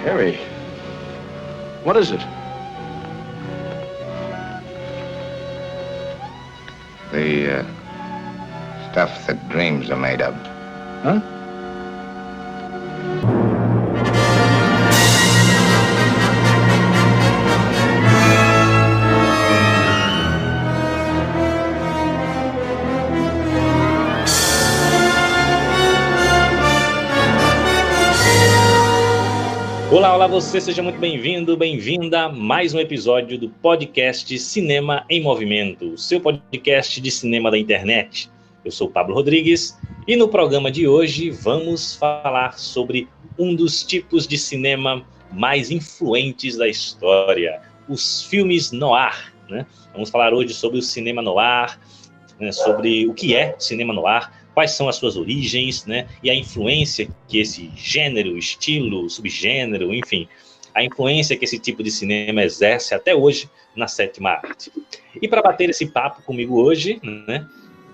Harry, what is it? The stuff that dreams are made of. Huh? Olá, você, seja muito bem-vindo, bem-vinda a mais um episódio do podcast Cinema em Movimento, seu podcast de cinema da internet. Eu sou o Pablo Rodrigues e no programa de hoje vamos falar sobre um dos tipos de cinema mais influentes da história, os filmes noir, né? Vamos falar hoje sobre o cinema noir, né, sobre o que é cinema noir, quais são as suas origens, né, e a influência que esse gênero, estilo, subgênero, enfim, a influência que esse tipo de cinema exerce até hoje na sétima arte. E para bater esse papo comigo hoje, né,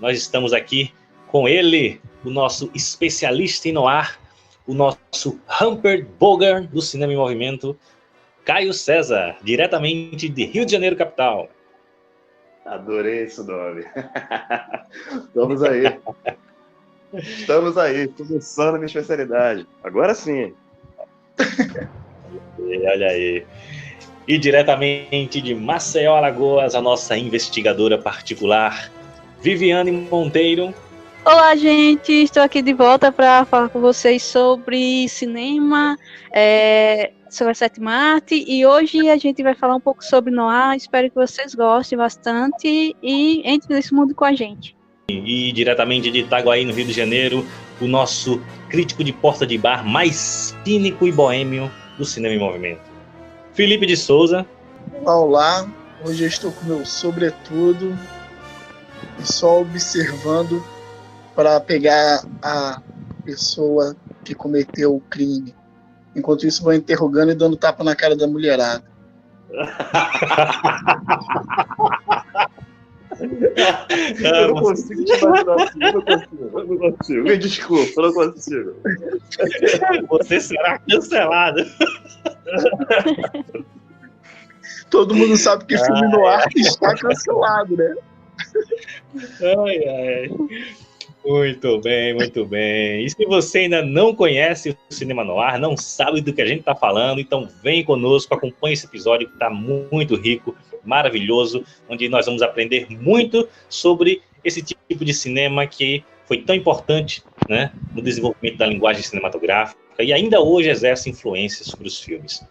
nós estamos aqui com ele, o nosso especialista em noir, o nosso Humphrey Bogart do Cinema em Movimento, Caio César, diretamente de Rio de Janeiro, capital. Adorei esse nome. Estamos aí. Estamos aí, começando a minha especialidade. Agora sim. Olha aí. E diretamente de Maceió, Alagoas, a nossa investigadora particular, Viviane Monteiro. Olá, gente. Estou aqui de volta para falar com vocês sobre cinema, sobre a sétima arte. E hoje a gente vai falar um pouco sobre noir. Espero que vocês gostem bastante e entrem nesse mundo com a gente. E diretamente de Itaguaí, no Rio de Janeiro, o nosso crítico de porta de bar mais cínico e boêmio do Cinema em Movimento, Felipe de Souza. Olá, hoje eu estou com meu sobretudo e só observando para pegar a pessoa que cometeu o crime. Enquanto isso, vou interrogando e dando tapa na cara da mulherada. Eu não consigo te imaginar assim, eu não consigo. Me desculpa, eu não consigo. Você será cancelado. Todo mundo sabe que filme noir está cancelado, né? Ai. Muito bem, muito bem. E se você ainda não conhece o Cinema Noir, não sabe do que a gente está falando, então vem conosco, acompanhe esse episódio que está muito rico, maravilhoso, onde nós vamos aprender muito sobre esse tipo de cinema que foi tão importante, né, no desenvolvimento da linguagem cinematográfica e ainda hoje exerce influência sobre os filmes.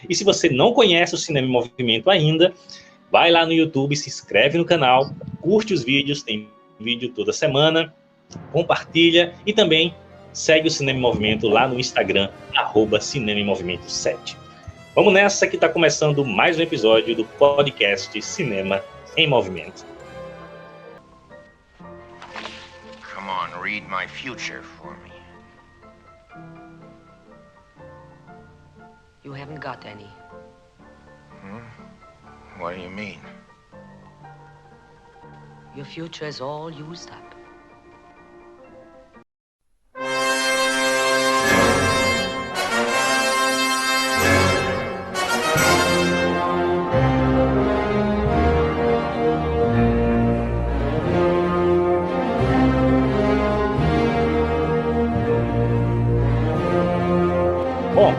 E se você não conhece o Cinema em Movimento ainda, vai lá no YouTube, se inscreve no canal, curte os vídeos, tem vídeo toda semana, compartilha e também segue o Cinema em Movimento lá no Instagram, @Cinema em Movimento 7. Vamos nessa que está começando mais um episódio do podcast Cinema em Movimento. Come on, read my future for me. You haven't got any. What do you mean? Your future is all used up. Bom,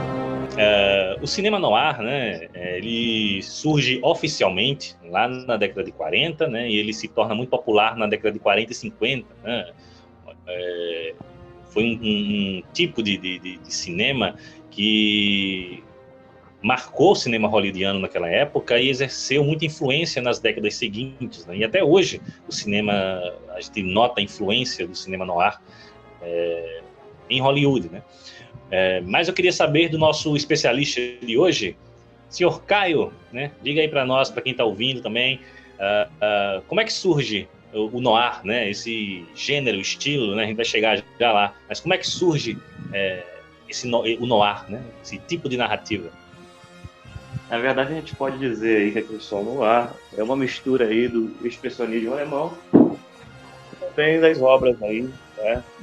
o cinema noir, né, ele surge oficialmente lá na década de 40, né, e ele se torna muito popular na década de 40 e 50, né, foi um tipo de cinema que marcou o cinema hollywoodiano naquela época e exerceu muita influência nas décadas seguintes, né, e até hoje o cinema, a gente nota a influência do cinema noir em Hollywood, né. Mas eu queria saber do nosso especialista de hoje, senhor Caio, né? Diga aí para nós, para quem está ouvindo também, como é que surge o noir, né? Esse gênero, estilo, né? A gente vai chegar já lá, mas como é que surge o noir, né? Esse tipo de narrativa? Na verdade, a gente pode dizer aí que a questão noir é uma mistura aí do expressionismo alemão e também das obras aí,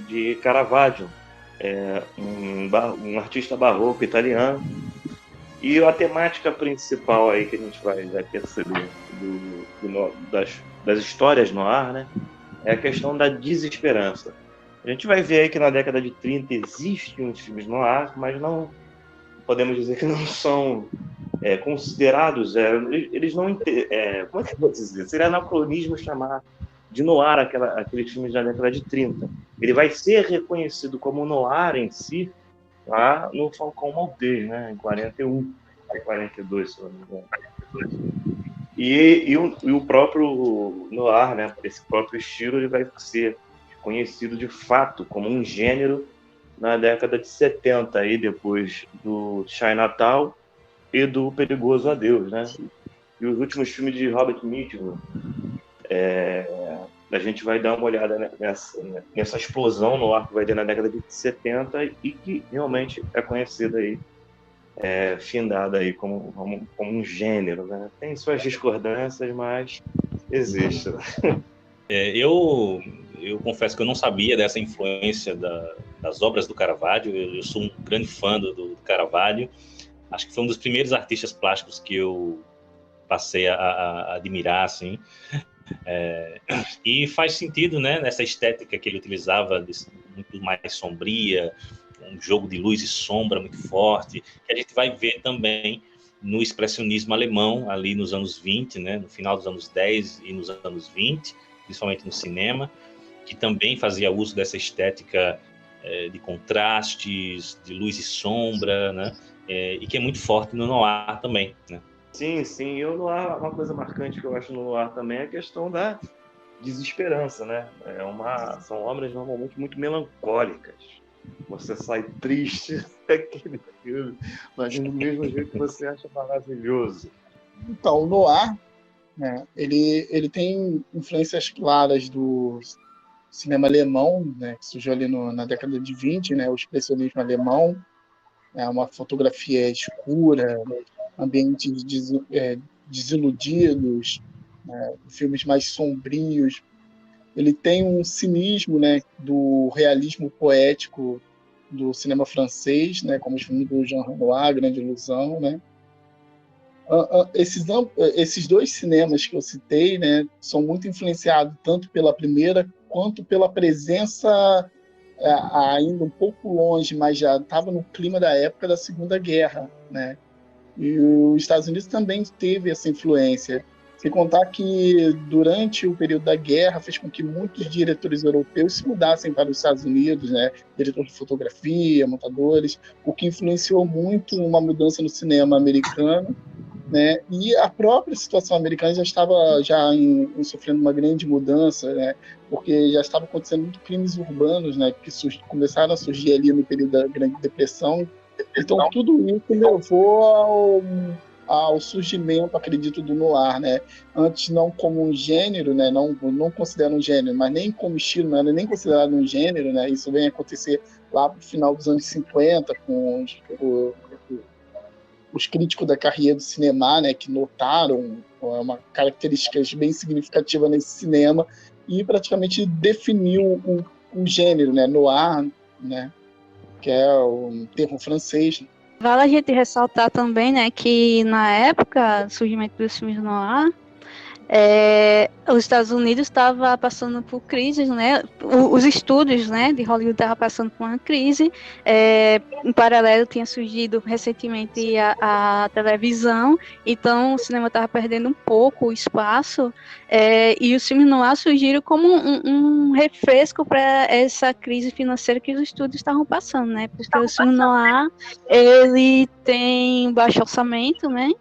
de Caravaggio, um artista barroco italiano E a temática principal aí que a gente vai perceber das histórias no ar, né, é a questão da desesperança. A gente vai ver aí que na década de 30 existem uns filmes no ar, mas não podemos dizer que não são considerados, eles não... como é que eu vou dizer? Seria anacronismo chamar de noir aqueles filmes da década de 30. Ele vai ser reconhecido como noir em si lá no Falcão Maltês, né, em 41, 42, se não me engano. E o próprio noir, né, esse próprio estilo, ele vai ser conhecido de fato como um gênero na década de 70, aí, depois do Chinatown e do Perigoso Adeus, né? E os últimos filmes de Robert Mitchum, a gente vai dar uma olhada nessa explosão no ar que vai ter na década de 70 e que realmente é conhecida aí, findada aí como um gênero, né? Tem suas discordâncias, mas existe. Eu confesso que eu não sabia dessa influência das obras do Caravaggio. Eu sou um grande fã do Caravaggio. Acho que foi um dos primeiros artistas plásticos que eu passei a admirar, assim. E faz sentido, né, nessa estética que ele utilizava, muito mais sombria, um jogo de luz e sombra muito forte, que a gente vai ver também no expressionismo alemão, ali nos anos 20, né, no final dos anos 10 e nos anos 20, principalmente no cinema, que também fazia uso dessa estética de contrastes, de luz e sombra, né, e que é muito forte no noir também, né. Sim, sim. E o noir, uma coisa marcante que eu acho no noir também é a questão da desesperança, né? São obras normalmente muito melancólicas. Você sai triste daquele filme, mas do mesmo jeito que você acha maravilhoso. Então, o noir, né, ele tem influências claras do cinema alemão, né, que surgiu ali na década de 20, né, o expressionismo alemão, uma fotografia escura, ambientes desiludidos, né, filmes mais sombrios. Ele tem um cinismo, né, do realismo poético do cinema francês, né, como os filmes do Jean Renoir, Grande Ilusão, né. Esses dois cinemas que eu citei, né, são muito influenciados tanto pela primeira quanto pela presença ainda um pouco longe, mas já estava no clima da época da Segunda Guerra, né? E os Estados Unidos também teve essa influência. Sem contar que durante o período da guerra fez com que muitos diretores europeus se mudassem para os Estados Unidos, né? Diretores de fotografia, montadores, o que influenciou muito uma mudança no cinema americano, né? E a própria situação americana já estava sofrendo uma grande mudança, né? Porque já estava acontecendo muito crimes urbanos, né? Que começaram a surgir ali no período da Grande Depressão. Então tudo isso levou ao surgimento, acredito, do noir, né? Antes não como um gênero, né? Não considero um gênero, mas nem como estilo, não era nem considerado um gênero, né? Isso vem acontecer lá no final dos anos 50 com os críticos da carreira do cinema, né, que notaram uma característica bem significativa nesse cinema e praticamente definiu o gênero, né, noir, né, que é um termo francês. Vale a gente ressaltar também, né, que na época do surgimento dos filmes noir, os Estados Unidos estava passando por crises, né? Os estúdios, né, de Hollywood estavam passando por uma crise. Em paralelo tinha surgido recentemente a televisão, então o cinema estava perdendo um pouco o espaço, e os filmes noir surgiram como um refresco para essa crise financeira que os estúdios estavam passando, né? Porque o filme noir ele tem baixo orçamento, né?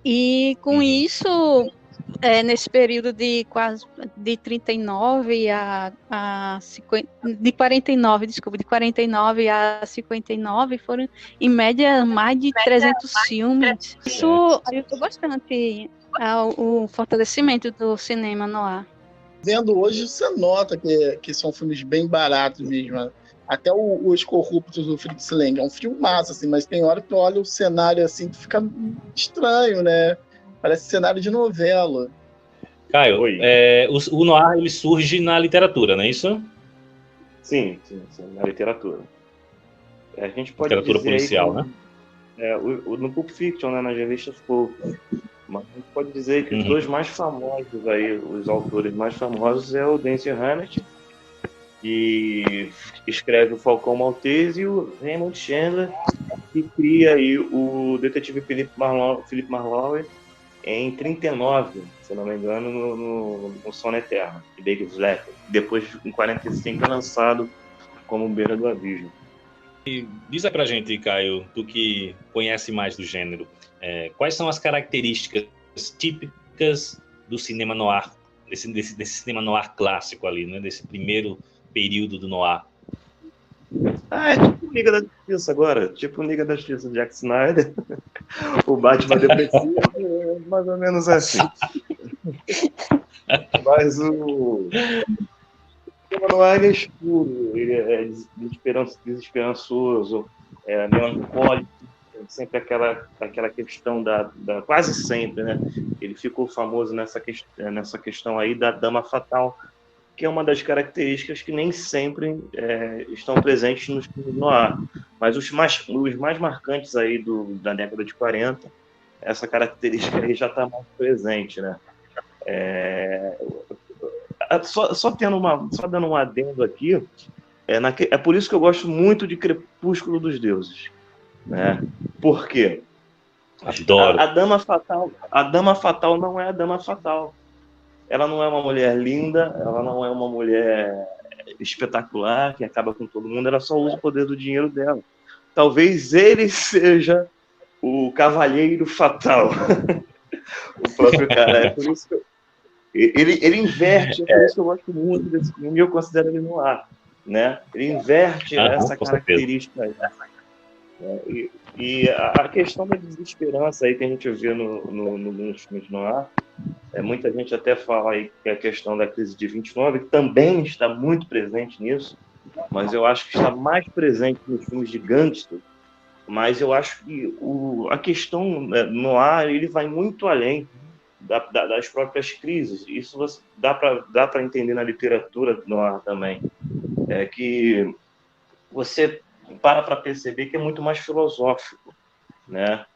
E com isso, nesse período de 39 a 50, de 49 a 59, foram em média mais de 300 filmes. Isso ajudou bastante ao fortalecimento do cinema noir. Vendo hoje, você nota que são filmes bem baratos mesmo. Até Os Corruptos do Fritz Lang é um filme massa, assim, mas tem hora que tu olha o cenário assim que fica estranho, né? Parece cenário de novela. Caio, o noir ele surge na literatura, não é isso? Sim, na literatura. A gente pode literatura dizer policial, aí, né? no Pulp Fiction, né, nas revistas Pulp. Mas a gente pode dizer que os dois mais famosos aí, os autores mais famosos, é o Denzel Hannity, que escreve o Falcão Maltese, e o Raymond Chandler, que cria aí o detetive Philip Marlowe em 39, se não me engano, no Sono Eterno, de David Slater. Depois, em 45, é lançado como Beira do Abismo. Diz aí pra gente, Caio, tu que conhece mais do gênero, quais são as características típicas do cinema noir, desse cinema noir clássico ali, né? Desse primeiro período do noir? É tipo Liga da Justiça agora, tipo Liga da Justiça de Zack Snyder, o Batman depressivo, é mais ou menos assim. Mas o cinema noir é escuro, ele é desesperançoso, é melancólico, sempre aquela questão quase sempre, né? Ele ficou famoso nessa questão aí da Dama Fatal, que é uma das características que nem sempre estão presentes nos filmes noir. Mas os mais marcantes aí da década de 40, essa característica aí já está mais presente, né? Só dando um adendo aqui, é por isso que eu gosto muito de Crepúsculo dos Deuses, né? Por quê? Adoro. A Dama Fatal não é a Dama Fatal. Ela não é uma mulher linda, ela não é uma mulher espetacular, que acaba com todo mundo, ela só usa o poder do dinheiro dela. Talvez ele seja o Cavalheiro Fatal. O próprio cara. É por isso que ele inverte, é por isso que eu gosto muito desse filme, e eu considero ele no ar, né? Ele inverte essa característica aí. E a questão da desesperança aí que a gente vê nos filmes no ar, muita gente até fala aí que a questão da crise de 29, que também está muito presente nisso, mas eu acho que está mais presente nos filmes de gangster. Mas eu acho que a questão no ar, ele vai muito além das próprias crises. Isso dá para entender na literatura no ar também. É que você para perceber que é muito mais filosófico, né?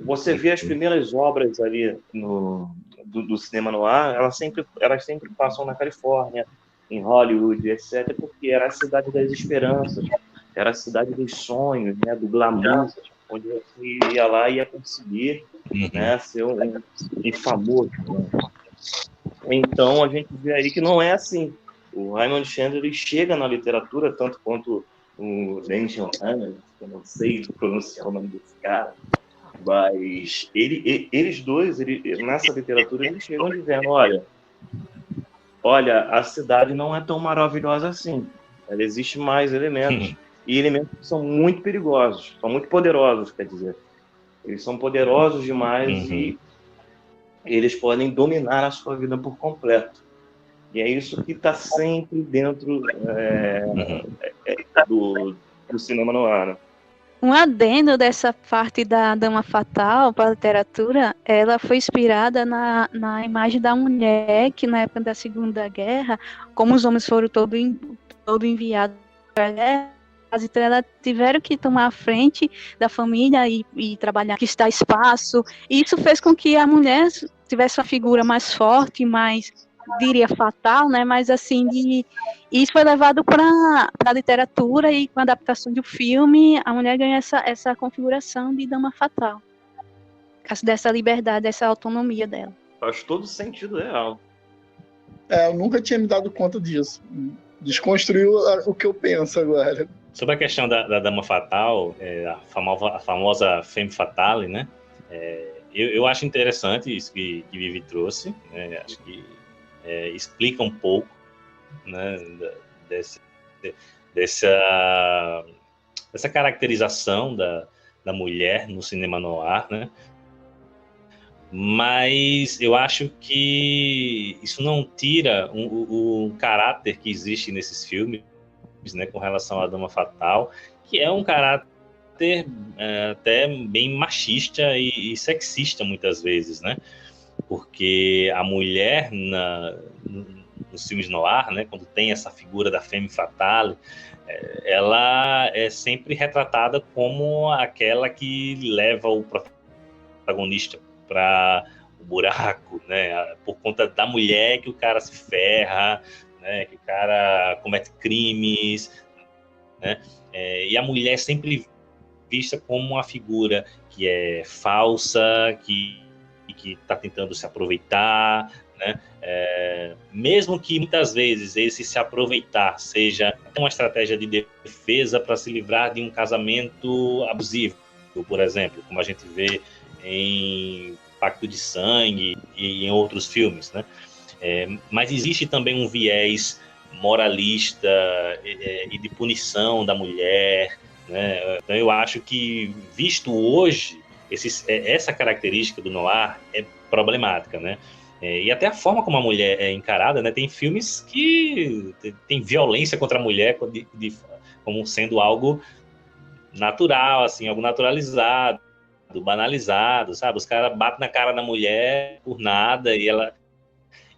Você vê as primeiras obras ali do cinema noir, elas sempre passam na Califórnia, em Hollywood, etc., porque era a cidade das esperanças, era a cidade dos sonhos, né, do glamour, onde você ia lá e ia conseguir, né, ser um famoso. Né? Então, a gente vê aí que não é assim. O Raymond Chandler ele chega na literatura, tanto quanto o Denzel Hannity, eu não sei pronunciar o nome desse cara, mas eles dois, nessa literatura, eles chegam dizendo, olha, a cidade não é tão maravilhosa assim, ela existe mais elementos, e elementos que são muito perigosos, são muito poderosos, quer dizer, eles são poderosos demais e eles podem dominar a sua vida por completo. E é isso que está sempre dentro do cinema noir, né? Um adendo dessa parte da Dama Fatal para a literatura, ela foi inspirada na imagem da mulher que na época da Segunda Guerra, como os homens foram todo enviados para a guerra, então elas tiveram que tomar a frente da família e trabalhar, conquistar espaço, e isso fez com que a mulher tivesse uma figura mais forte, mais, diria, fatal, né? Mas assim, isso foi levado para a literatura, e com a adaptação do filme, a mulher ganha essa configuração de dama fatal, por causa dessa liberdade, dessa autonomia dela. Faz todo sentido real. Eu nunca tinha me dado conta disso. Desconstruiu o que eu penso agora. Sobre a questão da dama fatal, a famosa femme fatale, né? Eu acho interessante isso que Vivi trouxe, né? Acho que explica um pouco, né, dessa caracterização da mulher no cinema noir, né? Mas eu acho que isso não tira o caráter que existe nesses filmes, né, com relação à Dama Fatal, que é um caráter até bem machista e sexista muitas vezes, né? Porque a mulher nos filmes noir, né, quando tem essa figura da femme fatale, ela é sempre retratada como aquela que leva o protagonista para o buraco, né? Por conta da mulher que o cara se ferra, né? Que o cara comete crimes, né? E a mulher é sempre vista como uma figura que é falsa, que está tentando se aproveitar, né? Mesmo que muitas vezes esse se aproveitar seja uma estratégia de defesa para se livrar de um casamento abusivo, por exemplo, como a gente vê em Pacto de Sangue e em outros filmes, né? Mas existe também um viés moralista e de punição da mulher, né? Então eu acho que, visto hoje, essa característica do noir é problemática, né? E até a forma como a mulher é encarada, né? Tem filmes que tem violência contra a mulher como sendo algo natural, assim, algo naturalizado, banalizado, sabe? Os caras batem na cara da mulher por nada e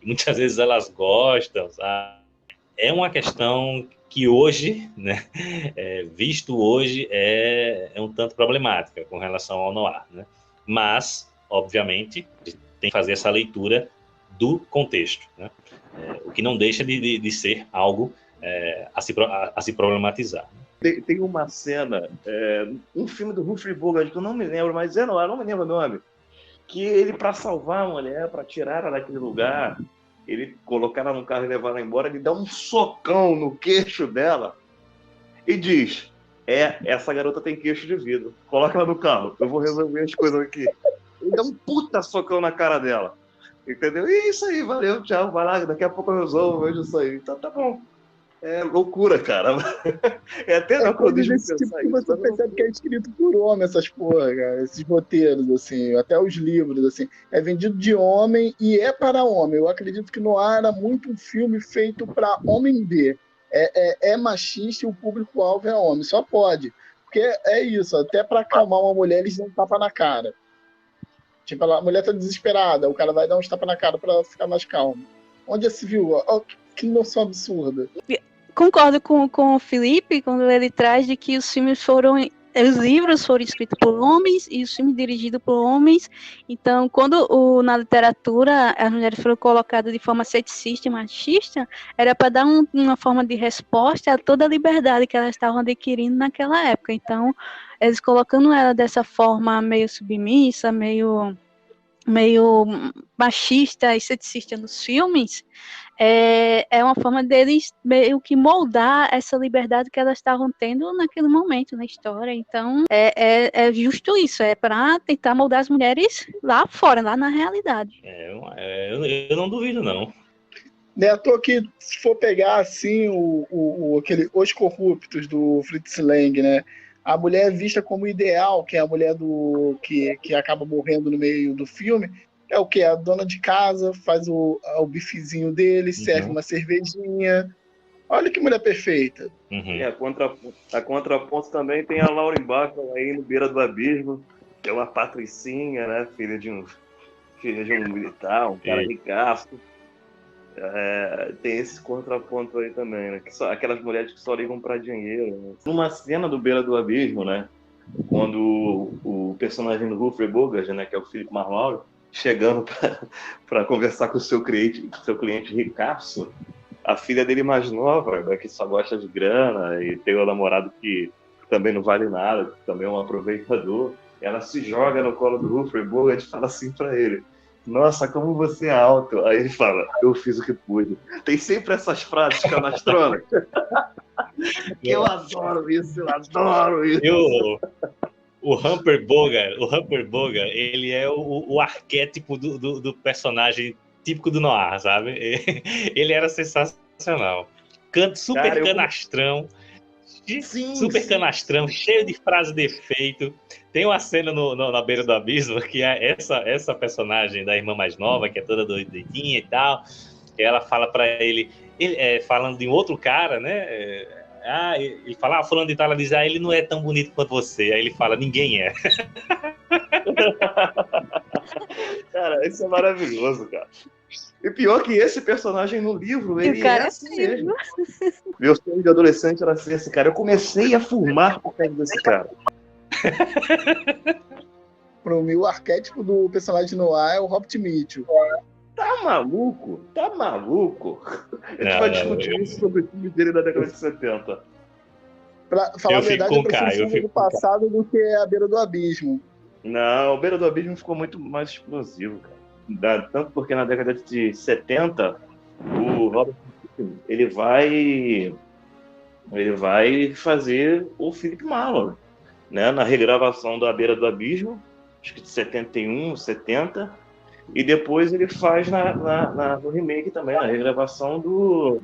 muitas vezes elas gostam, sabe? É uma questão que hoje, né, visto hoje, é um tanto problemática com relação ao noir, né? Mas, obviamente, tem que fazer essa leitura do contexto, né? O que não deixa de ser algo a se problematizar. Tem uma cena, um filme do Humphrey Bogart, que eu não me lembro, mas eu não me lembro o nome, que ele, para salvar a mulher, para tirar ela daquele lugar, ele colocar ela no carro e levar ela embora, ele dá um socão no queixo dela e diz: essa garota tem queixo de vidro, coloca ela no carro, eu vou resolver as coisas aqui. Ele dá um puta socão na cara dela, entendeu? E isso aí, valeu, tchau, vai lá, daqui a pouco eu resolvo, vejo isso aí. Tá bom. É loucura, cara. É até anacronismo desse tipo pensar que você isso. percebe que é escrito por homem, essas porra, cara, esses roteiros, assim, até os livros, assim, é vendido de homem e é para homem. Eu acredito que Noir era muito um filme feito para homem ver. É machista e o público-alvo é homem, só pode. Porque é isso, até para acalmar uma mulher, eles dão tapa na cara. Tipo, a mulher tá desesperada, o cara vai dar uns tapas na cara para ficar mais calmo. Onde já se viu? Oh, que noção absurda. Concordo com o Felipe quando ele traz de que os livros foram escritos por homens e os filmes dirigidos por homens. Então, quando na literatura as mulheres foram colocadas de forma sexista e machista, era para dar uma forma de resposta a toda a liberdade que elas estavam adquirindo naquela época. Então, eles colocando ela dessa forma meio submissa, meio machista e sexista nos filmes, é uma forma deles meio que moldar essa liberdade que elas estavam tendo naquele momento na história. Então, é justo isso, é para tentar moldar as mulheres lá fora, lá na realidade. Eu não duvido, não. Né, à toa que, se for pegar, assim, aquele Os Corruptos, do Fritz Lang, né, a mulher é vista como ideal, que é a mulher que acaba morrendo no meio do filme, é o que? A dona de casa, faz o bifezinho dele, serve uma cervejinha. Olha que mulher perfeita. E a contraponto também tem a Lauren Bacall aí no Beira do Abismo, que é uma patricinha, né? Filha de um militar, um cara ricaço. Tem esse contraponto aí também, né? Aquelas mulheres que só ligam para dinheiro. Né? Numa cena do Beira do Abismo, né? Quando o personagem do Humphrey Bogart, né? Que é o Philip Marlowe, chegando para conversar com o seu cliente ricaço, a filha dele mais nova, né, que só gosta de grana e tem um namorado que também não vale nada, que também é um aproveitador, ela se joga no colo do Humphrey Bogart e fala assim para ele: nossa, como você é alto. Aí ele fala: eu fiz o que pude. Tem sempre essas frases canastronas. Eu adoro isso. O Humphrey Bogart, ele é o arquétipo do personagem típico do noir, sabe? Ele era sensacional. Super canastrão, cheio de frase de efeito. Tem uma cena na Beira do Abismo que é essa personagem da irmã mais nova, que é toda doidinha e tal, que ela fala para ele falando de um outro cara, né? Ele fala, fulano de tal, ela diz, ele não é tão bonito quanto você. Aí ele fala, ninguém é. Cara, isso é maravilhoso, cara. E pior que esse personagem no livro, E ele o cara é é assim feio, mesmo. Meu sonho de adolescente era ser esse cara. Eu comecei a fumar por causa desse cara. Para mim, o arquétipo do personagem noir é o Robert Mitchum. Tá maluco? Tá maluco? A gente Não, vai não, discutir isso sobre o filme dele da década de 70. Pra falar Eu a fico verdade, com eu o Caio, prefiro eu filme fico do com o passado do que A Beira do Abismo. Não, o Beira do Abismo ficou muito mais explosivo, cara. Tanto porque na década de 70, o Robert Mitchum, ele vai fazer o Philip Marlowe, né? Na regravação da Beira do Abismo, acho que de 71, 70, e depois ele faz no remake também, na regravação do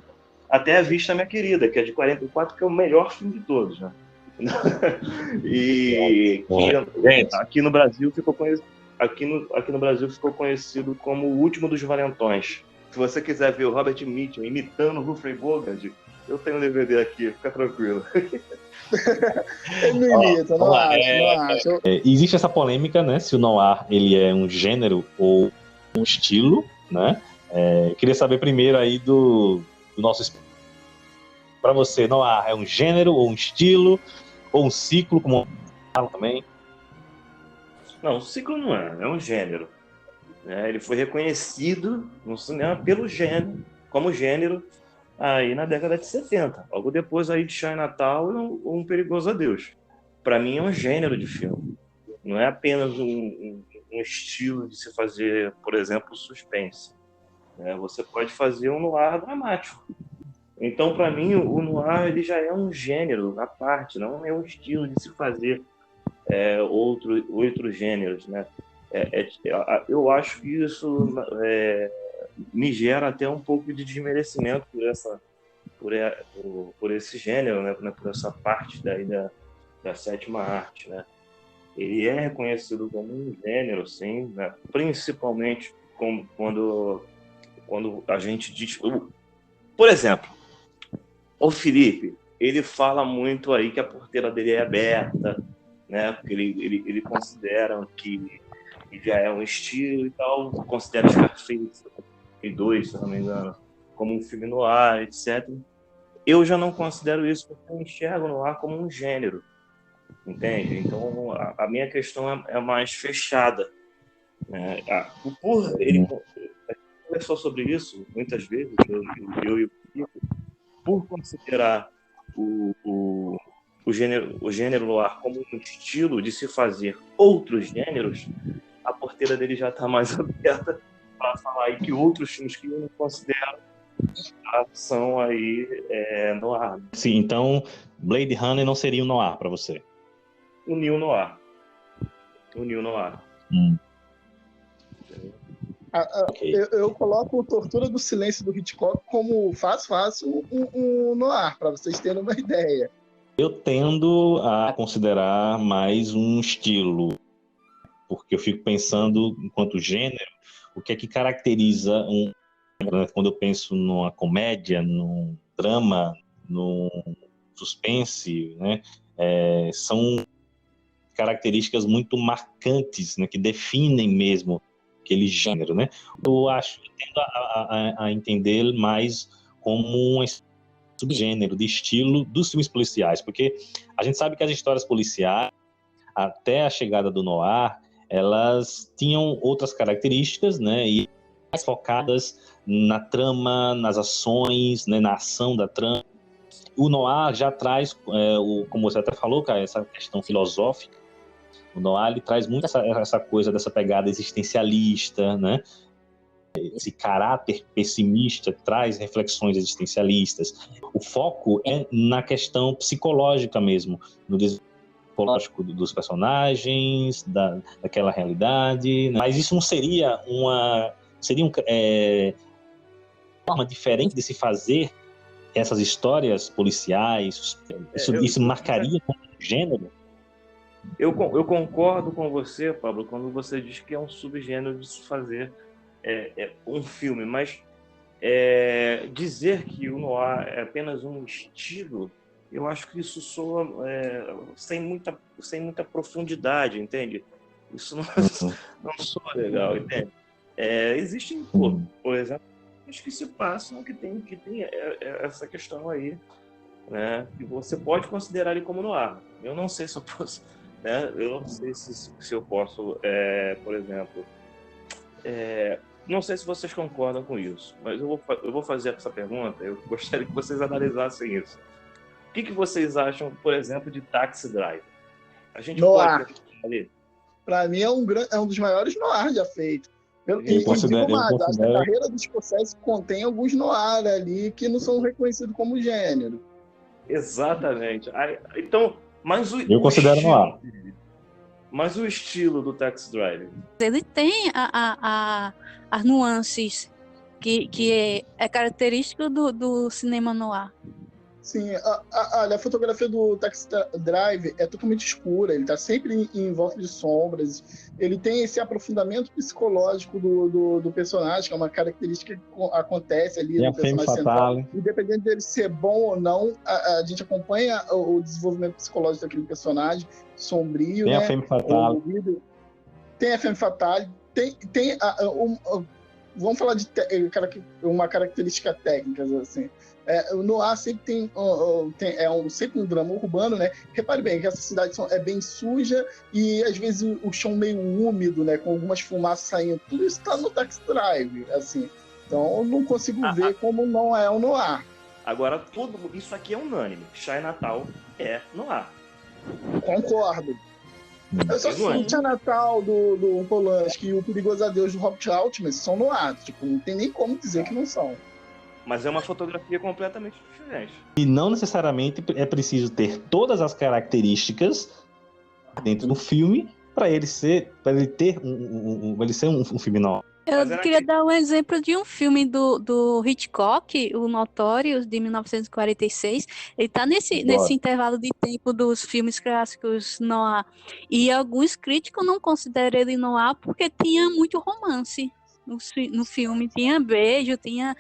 Até a Vista, Minha Querida, que é de 44, que é o melhor filme de todos, né? E Gente, aqui no Brasil ficou conhecido, aqui no Brasil ficou conhecido como O Último dos Valentões. Se você quiser ver o Robert Mitchum imitando o Humphrey Bogart, eu tenho um DVD aqui, fica tranquilo. Ele não imita, não acho. existe essa polêmica, né? Se o noir ele é um gênero ou um estilo, né? Eu queria saber primeiro aí do nosso. Para você, noir é um gênero ou um estilo ou um ciclo, como falam também? Não, o ciclo não é um gênero. Né? Ele foi reconhecido no cinema pelo gênero, como gênero, aí na década de 70. Logo depois aí de Chinatown ou Um Perigoso Adeus. Para mim é um gênero de filme. Não é apenas um estilo de se fazer, por exemplo, suspense. Você pode fazer um noir dramático. Então, para mim, o noir ele já é um gênero à parte, não é um estilo de se fazer outros gêneros, né? Eu acho que isso me gera até um pouco de desmerecimento por esse gênero, né? Por essa parte daí da sétima arte, né? Ele é reconhecido como um gênero, sim, né? Principalmente quando a gente diz... Por exemplo, o Felipe, ele fala muito aí que a porteira dele é aberta, né? Porque ele considera que já é um estilo e tal, considera Scarface, e dois, se não me engano, como um filme noir, etc. Eu já não considero isso, porque eu enxergo noir como um gênero, entende? Então, a minha questão é mais fechada. Né? Ele conversou sobre isso muitas vezes, eu e o Felipe, por considerar o gênero noir como um estilo de se fazer outros gêneros, a porteira dele já está mais aberta para falar aí que outros filmes que eu não considero são aí noir. Sim, então Blade Runner não seria um noir para você? O Neo Noir. Okay. Eu coloco Tortura do Silêncio do Hitchcock como fácil um noir, para vocês terem uma ideia. Eu tendo a considerar mais um estilo, porque eu fico pensando, enquanto gênero, o que é que caracteriza quando eu penso numa comédia, num drama, num suspense, né? São características muito marcantes, né? Que definem mesmo aquele gênero, né? Eu tendo a entender mais como um subgênero de estilo dos filmes policiais, porque a gente sabe que as histórias policiais, até a chegada do noir, elas tinham outras características, né, e mais focadas na trama, nas ações, né, na ação da trama. O noir já traz, como você até falou, cara, essa questão filosófica. O noir ele traz muito essa coisa dessa pegada existencialista, né? Esse caráter pessimista traz reflexões existencialistas. O foco é na questão psicológica mesmo, no desenvolvimento psicológico dos personagens, daquela realidade. Mas isso não seria uma forma diferente de se fazer essas histórias policiais? Isso marcaria como um gênero? Eu concordo com você, Pablo, quando você diz que é um subgênero de se fazer um filme, mas dizer que o noir é apenas um estilo, eu acho que isso soa sem muita profundidade, entende? Isso não soa legal, entende? Existem, por exemplo, filmes que se passam que tem essa questão aí, né? Que você pode considerar ele como noir. Eu não sei se eu posso, né? Eu não sei se eu posso, por exemplo, não sei se vocês concordam com isso, mas eu vou fazer essa pergunta. Eu gostaria que vocês analisassem isso. O que vocês acham, por exemplo, de Taxi Driver? A gente Noir. pode ali. Para mim é um dos maiores noir já feito. Eu considero- Acho que a carreira do Scorsese contém alguns noir ali que não são reconhecidos como gênero. Exatamente. Então, mas Eu considero estilo noir. dele, mas o estilo do Taxi Driver. Ele tem as nuances que é característico do cinema noir. Sim, olha, a fotografia do Taxi Drive é totalmente escura, ele está sempre em volta de sombras, ele tem esse aprofundamento psicológico do personagem, que é uma característica que acontece ali Tem a no femme personagem central. fatale. Independente dele ser bom ou não, a gente acompanha o desenvolvimento psicológico daquele personagem sombrio, Tem a né? femme fatale. Tem a femme fatale, vamos falar de uma característica técnica, assim. O noir sempre sempre um drama urbano, né? Repare bem que essa cidade é bem suja e às vezes o chão meio úmido, né? Com algumas fumaças saindo. Tudo isso está no Taxi Drive, assim. Então eu não consigo ver como não é um noir. Agora, tudo isso aqui é unânime. Chinatown é noir. Concordo. Eu só sinto Natal do Polanski e o Perigoso Adeus do Robert Altman são noir. Tipo, não tem nem como dizer que não são. Mas é uma fotografia completamente diferente. E não necessariamente é preciso ter todas as características dentro do filme para ele ser um filme noir. Eu queria dar um exemplo de um filme do Hitchcock, o Notorious, de 1946. Ele está nesse intervalo de tempo dos filmes clássicos noir. E alguns críticos não consideram ele noir porque tinha muito romance no filme. Tinha beijo, tinha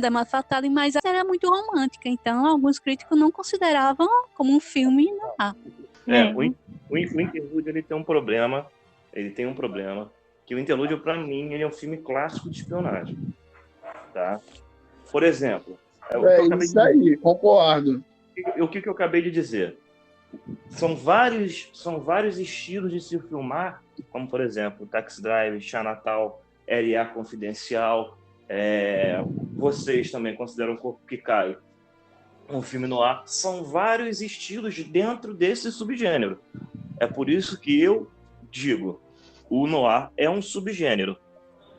Dama Fatale, mas era muito romântica. Então, alguns críticos não consideravam como um filme noir. O Interlúdio, ele tem um problema. Que o Interlúdio, para mim, ele é um filme clássico de espionagem. Tá? Por exemplo... isso aí, concordo. O que eu acabei de dizer? São vários estilos de se filmar, como, por exemplo, Taxi Drive, Chinatown, L.A. Confidencial. Vocês também consideram O Corpo que Cai um filme noir. São vários estilos dentro desse subgênero. É por isso que eu digo... O noir é um subgênero,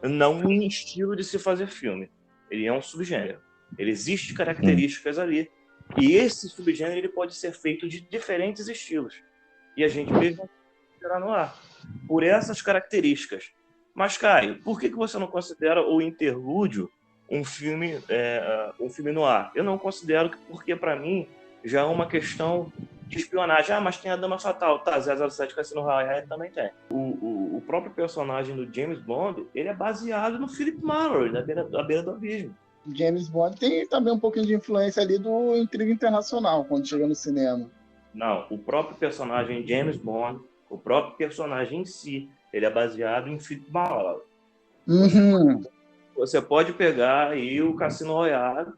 não um estilo de se fazer filme. Ele é um subgênero. Ele existe características ali. E esse subgênero ele pode ser feito de diferentes estilos. E a gente mesmo considera noir por essas características. Mas, Caio, por que você não considera o Interlúdio um filme noir? Eu não considero, porque para mim já é uma questão de espionagem. Mas tem a Dama Fatal. Tá, 007 Cassino Royale também tem. O próprio personagem do James Bond, ele é baseado no Philip Marlowe, da beira do abismo. James Bond tem também um pouquinho de influência ali do Intriga Internacional, quando chega no cinema. Não, o próprio personagem James Bond, o próprio personagem em si, ele é baseado em Philip Marlowe. Uhum. Você pode pegar aí o Cassino Royale,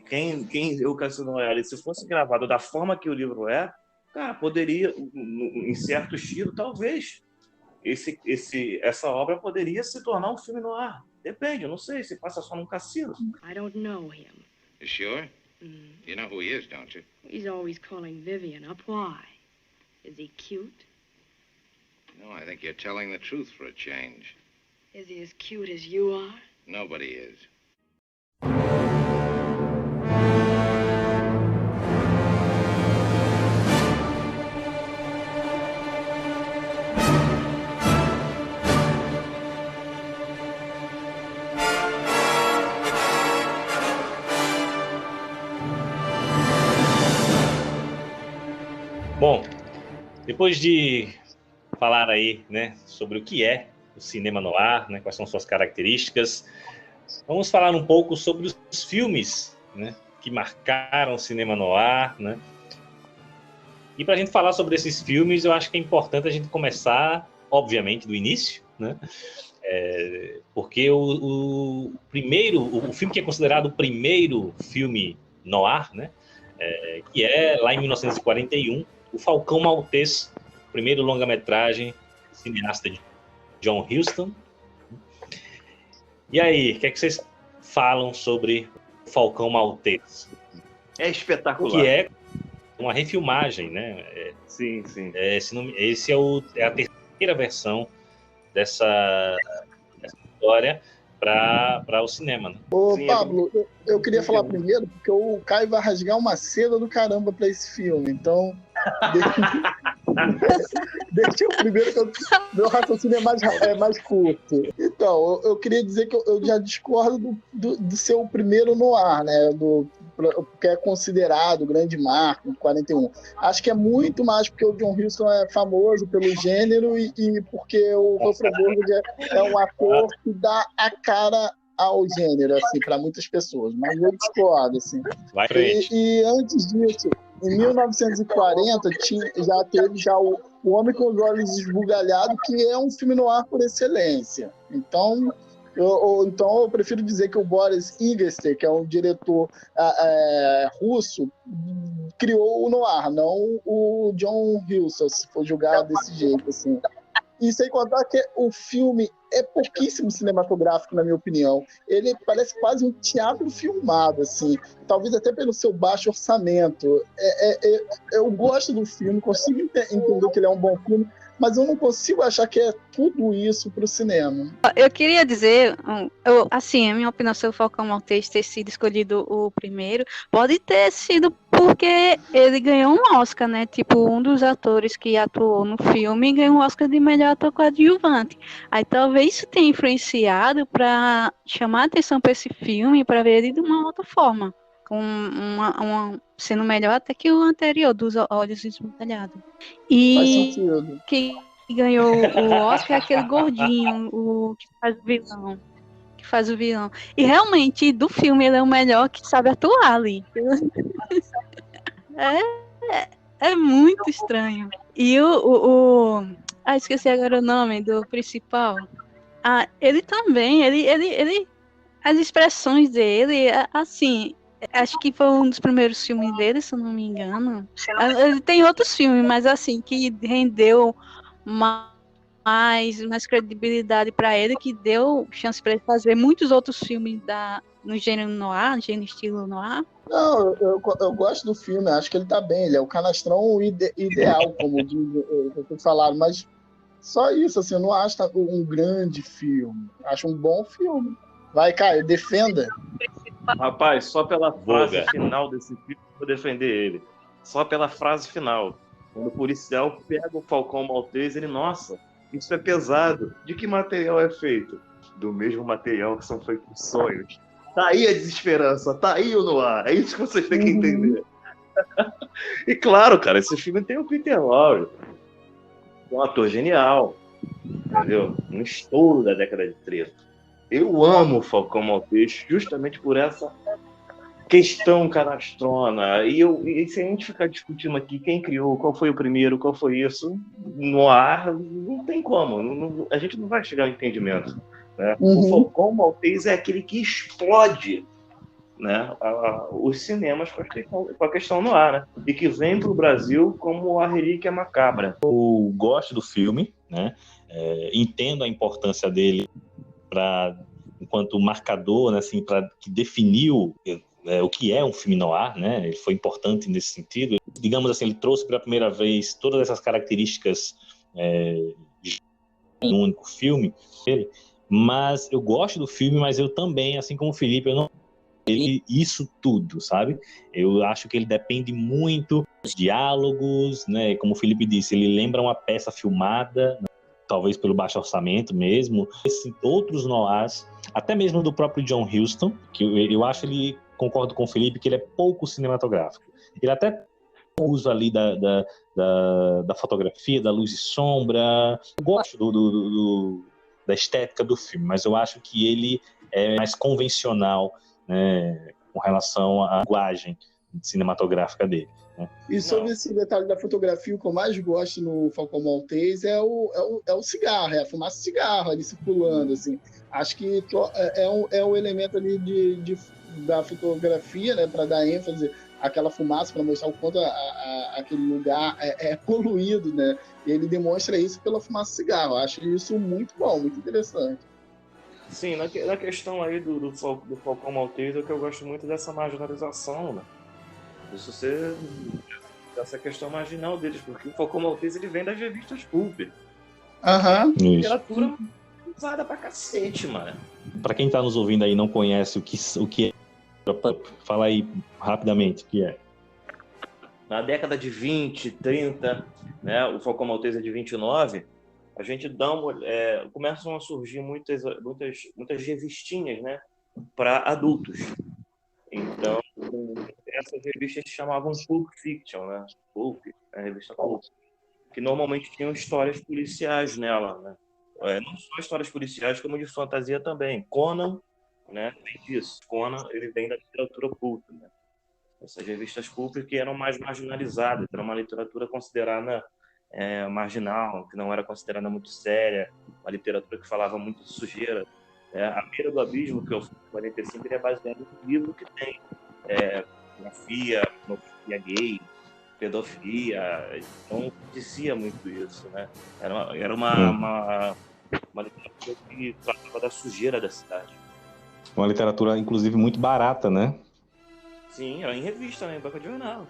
quem o Cassino Royale, se fosse gravado da forma que o livro é, cara, poderia, em certo estilo, talvez essa obra poderia se tornar um filme noir. Depende, eu não sei, se passa só num cassino. I don't know him. You sure? You know who he is, don't you? He's always calling Vivian up. Why? Is he cute? No, I think you're telling the truth for a change. Is he as cute as you are? Nobody is. Bom, depois de falar aí, né, sobre o que é o cinema noir, né, quais são suas características, vamos falar um pouco sobre os filmes, né, que marcaram o cinema noir, né? E para a gente falar sobre esses filmes, eu acho que é importante a gente começar, obviamente, do início, né? Porque o filme que é considerado o primeiro filme noir, né? Que é lá em 1941, O Falcão Maltês, o primeiro longa-metragem cineasta de John Huston. E aí, o que é que vocês falam sobre O Falcão Maltês? É espetacular. Que é uma refilmagem, né? Sim, sim. Esse é a terceira versão dessa história para o cinema, né? Ô, Sim, Pablo, eu queria falar primeiro, porque o Caio vai rasgar uma seda do caramba pra esse filme, então deixa eu primeiro, que meu raciocínio é mais curto. Então, eu queria dizer que eu já discordo do seu primeiro noir, né? Que é considerado o grande marco, 41. Acho que é muito mais porque o John Huston é famoso pelo gênero e porque o Humphrey Bogart é um ator que dá a cara ao gênero, assim, para muitas pessoas. Mas eu discordo, assim. Vai frente. E antes disso, em 1940, já teve o Homem com os Olhos Esbugalhados, que é um filme noir por excelência. Então eu prefiro dizer que o Boris Iger, que é um diretor russo, criou o noir, não o John Huston, se for julgar desse jeito, assim. E sem contar que o filme é pouquíssimo cinematográfico, na minha opinião. Ele parece quase um teatro filmado, assim. Talvez até pelo seu baixo orçamento. Eu gosto do filme, consigo entender que ele é um bom filme, mas eu não consigo achar que é tudo isso para o cinema. Eu queria dizer, assim, a minha opinião sobre o Falcão Maltês ter sido escolhido o primeiro, pode ter sido porque ele ganhou um Oscar, né? Tipo, um dos atores que atuou no filme ganhou um Oscar de melhor ator coadjuvante. Aí talvez isso tenha influenciado para chamar a atenção para esse filme, para ver ele de uma outra forma, com sendo melhor até que o anterior, dos Olhos Esbugalhados. Faz E sentido. que ganhou o Oscar é aquele gordinho, o que faz o vilão. E realmente, do filme, ele é o melhor que sabe atuar ali. É muito estranho. E esqueci agora o nome do principal. Ele também, ele as expressões dele, assim, acho que foi um dos primeiros filmes dele, se eu não me engano. Ele tem outros filmes, mas assim, que rendeu mais credibilidade para ele, que deu chance para ele fazer muitos outros filmes no gênero noir, no gênero estilo noir. Não, eu gosto do filme, acho que ele tá bem, ele é o canastrão ideal, como vocês falaram, mas só isso, assim, eu não acho um grande filme, acho um bom filme. Vai, Caio, defenda. Rapaz, só pela frase final desse filme, eu vou defender ele. Só pela frase final. Quando o policial pega o Falcão Maltês, ele, nossa, isso é pesado. De que material é feito? Do mesmo material que são feitos sonhos. Tá aí a desesperança, tá aí o noir. É isso que vocês têm que entender. E claro, cara, esse filme tem o Peter Lorre, um ator genial, entendeu? Um estouro da década de 30. Eu amo o Falcão Maltês justamente por essa questão canastrona. E se a gente ficar discutindo aqui quem criou, qual foi o primeiro, qual foi isso, no ar, não tem como. A gente não vai chegar ao entendimento. Né? O Falcão Maltês é aquele que explode, né, os cinemas com a questão no ar, né? E que vem para o Brasil como a relíquia macabra. Eu gosto do filme, né? Entendo a importância dele enquanto marcador, né, assim, que definiu o que é um filme noir, né? Ele foi importante nesse sentido. Digamos assim, ele trouxe pela primeira vez todas essas características de um único filme. Mas eu gosto do filme, mas eu também, assim como o Felipe, eu não isso tudo, sabe? Eu acho que ele depende muito dos diálogos, né? Como o Felipe disse, ele lembra uma peça filmada, né? Talvez pelo baixo orçamento mesmo. Outros noirs, até mesmo do próprio John Huston, que eu acho ele, concordo com o Felipe, que ele é pouco cinematográfico. Ele até usa ali da fotografia, da luz e sombra. Eu gosto da estética do filme, mas eu acho que ele é mais convencional, né, com relação à linguagem cinematográfica dele. Né? E sobre esse detalhe da fotografia, o que eu mais gosto no Falcão Maltese é o cigarro, é a fumaça de cigarro ali circulando, assim. Acho que é um elemento ali da fotografia, né, para dar ênfase àquela fumaça, para mostrar o quanto aquele lugar é poluído, né? E ele demonstra isso pela fumaça de cigarro. Acho isso muito bom, muito interessante. Sim, na questão aí do Falcão Maltese, é que eu gosto muito dessa marginalização, né? Isso ser essa questão marginal deles, porque o Falcão Maltese ele vem das revistas pulp. Aham. Literatura usada pra cacete, mano. Para quem tá nos ouvindo aí e não conhece o que é pulp, fala aí rapidamente o que é. Na década de 20, 30, né, o Falcão Maltese é de 29, a gente começam a surgir muitas revistinhas, né, para adultos. Então, essas revistas se chamavam Pulp Fiction, né? Pulp, a revista Pulp, que normalmente tinham histórias policiais nela, né? Não só histórias policiais, como de fantasia também. Conan, né, vem disso. Conan, ele vem da literatura pulp, né? Essas revistas pulp que eram mais marginalizadas, era uma literatura considerada marginal, que não era considerada muito séria, uma literatura que falava muito de sujeira. A Beira do Abismo, que é o filme de 45, ele é baseado em um livro que tem pornografia gay, pedofilia, então dizia muito isso, né? Era uma literatura que tratava da sujeira da cidade. Uma literatura, inclusive, muito barata, né? Sim, era em revista, né? Em banca de jornal.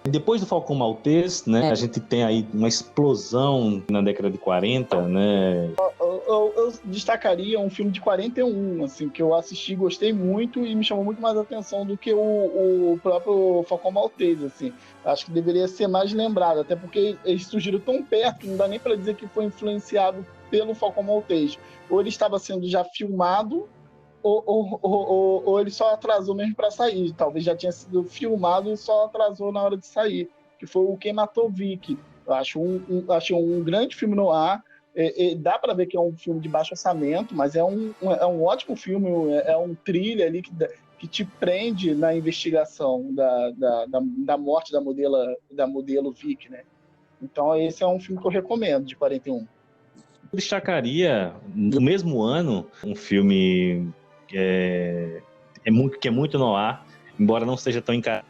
Depois do Falcão Maltese, né, a gente tem aí uma explosão na década de 40, né? Eu destacaria um filme de 41, assim, que eu assisti, gostei muito e me chamou muito mais atenção do que o próprio Falcão Maltese, assim. Acho que deveria ser mais lembrado, até porque eles surgiram tão perto que não dá nem para dizer que foi influenciado pelo Falcão Maltese. Ou ele estava sendo já filmado, ou ele só atrasou mesmo para sair. Talvez já tinha sido filmado e só atrasou na hora de sair, que foi o Quem Matou Vicky. Eu acho um grande filme no ar. Dá para ver que é um filme de baixo orçamento, mas é um ótimo filme, é um thriller ali que te prende na investigação da morte da modelo Vicky, né? Então esse é um filme que eu recomendo, de 41. Eu destacaria, no mesmo ano, um filme que é muito no ar, embora não seja tão encarado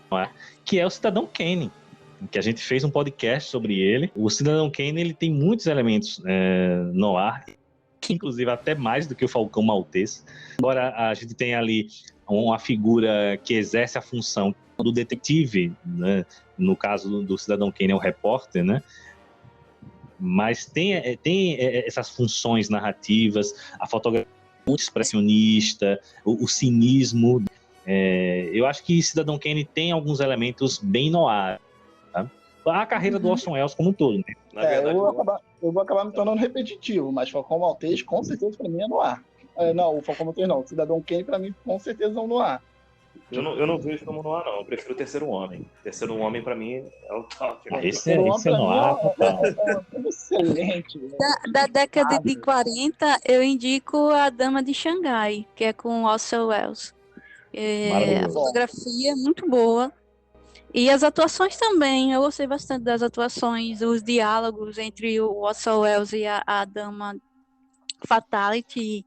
no ar, que é o Cidadão Kane, que a gente fez um podcast sobre ele. O Cidadão Kane, ele tem muitos elementos no ar, inclusive até mais do que o Falcão Maltese. Embora a gente tenha ali uma figura que exerce a função do detetive, né? No caso do Cidadão Kane é o repórter, né? Mas tem essas funções narrativas, a fotografia muito expressionista, o cinismo. Eu acho que Cidadão Kane tem alguns elementos bem noir. Tá? A carreira do Orson Welles como um todo. Né? Eu vou acabar me tornando repetitivo, mas Falcão Maltese com certeza para mim é noir. Não, o Falcão Maltese não. O Cidadão Kane para mim com certeza é um noir. Eu não vejo como noir, não. Eu prefiro o Terceiro Homem. O Terceiro Homem, pra mim, é o top. Esse é noir, total. É excelente. Da década de 40, eu indico A Dama de Xangai, que é com Orson Welles. A fotografia é muito boa. E as atuações também. Eu gostei bastante das atuações, os diálogos entre o Orson Welles e a Dama Fatality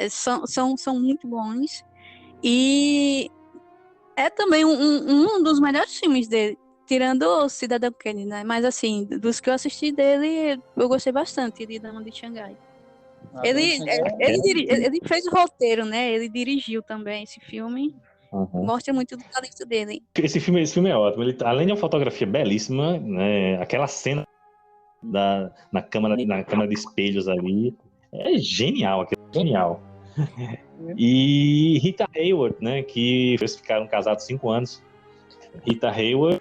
são muito bons. E é também um dos melhores filmes dele, tirando o Cidadão Kane, né? Mas assim, dos que eu assisti dele, eu gostei bastante de Dama de Xangai. Ele fez o roteiro, né? Ele dirigiu também esse filme. Uhum. Mostra muito do talento dele. Esse filme é ótimo. Ele, além de uma fotografia belíssima, né? Aquela cena na câmara de espelhos ali é genial, genial. E Rita Hayworth, né, que eles ficaram casados 5 anos. Rita Hayworth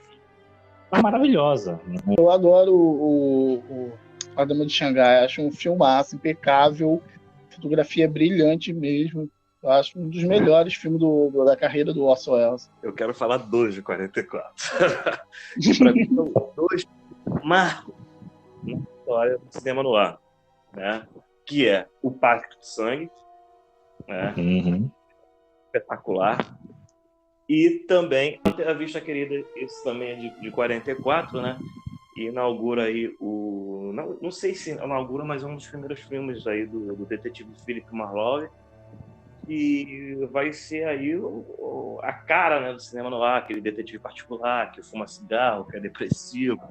é maravilhosa. Né? Eu adoro A Dama de Xangai, acho um filmaço impecável, fotografia brilhante mesmo. Eu acho um dos melhores filmes da carreira do Orson Welles. Eu quero falar 2 de 44. Para mim são 2 marcos na história do cinema no ar, né? Que é O Pacto de Sangue, né? Espetacular, E também A Vista Querida, esse também é de 44, né? E inaugura aí o... Não sei se inaugura, mas é um dos primeiros filmes aí do detetive Philip Marlowe. E vai ser aí a cara, né, do cinema noir, aquele detetive particular que fuma cigarro, que é depressivo,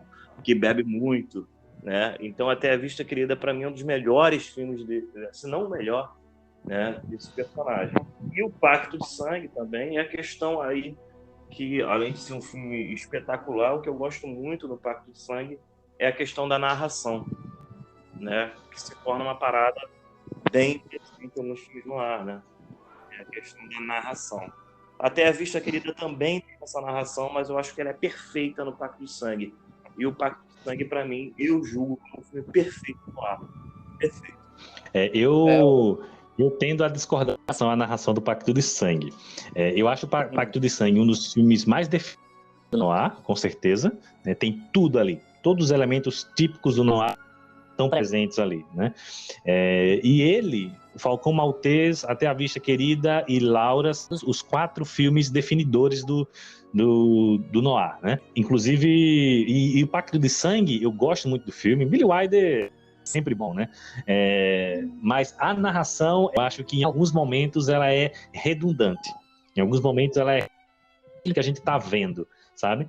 que bebe muito, né? Então, Até a Vista Querida, para mim, é um dos melhores filmes, se não o melhor, né, desse personagem. E o Pacto de Sangue também é a questão aí que, além de ser um filme espetacular, o que eu gosto muito do Pacto de Sangue é a questão da narração, né, que se torna uma parada bem interessante nos filmes no ar, né? É a questão da narração. Até a Vista Querida também tem essa narração, mas eu acho que ela é perfeita no Pacto de Sangue. E o Pacto de Sangue, para mim, eu julgo como um filme perfeito no ar. Perfeito. Eu tendo a discordar com a narração do Pacto de Sangue. Eu acho o Pacto de Sangue um dos filmes mais definidos do noir, com certeza. Né? Tem tudo ali. Todos os elementos típicos do noir estão presentes ali. Né? E ele, Falcão Maltês, Até a Vista Querida e Laura, os 4 filmes definidores do noir. Né? Inclusive, e o Pacto de Sangue, eu gosto muito do filme. Billy Wilder... sempre bom, né? Mas a narração, eu acho que em alguns momentos ela é redundante. Em alguns momentos ela é aquilo que a gente está vendo, sabe?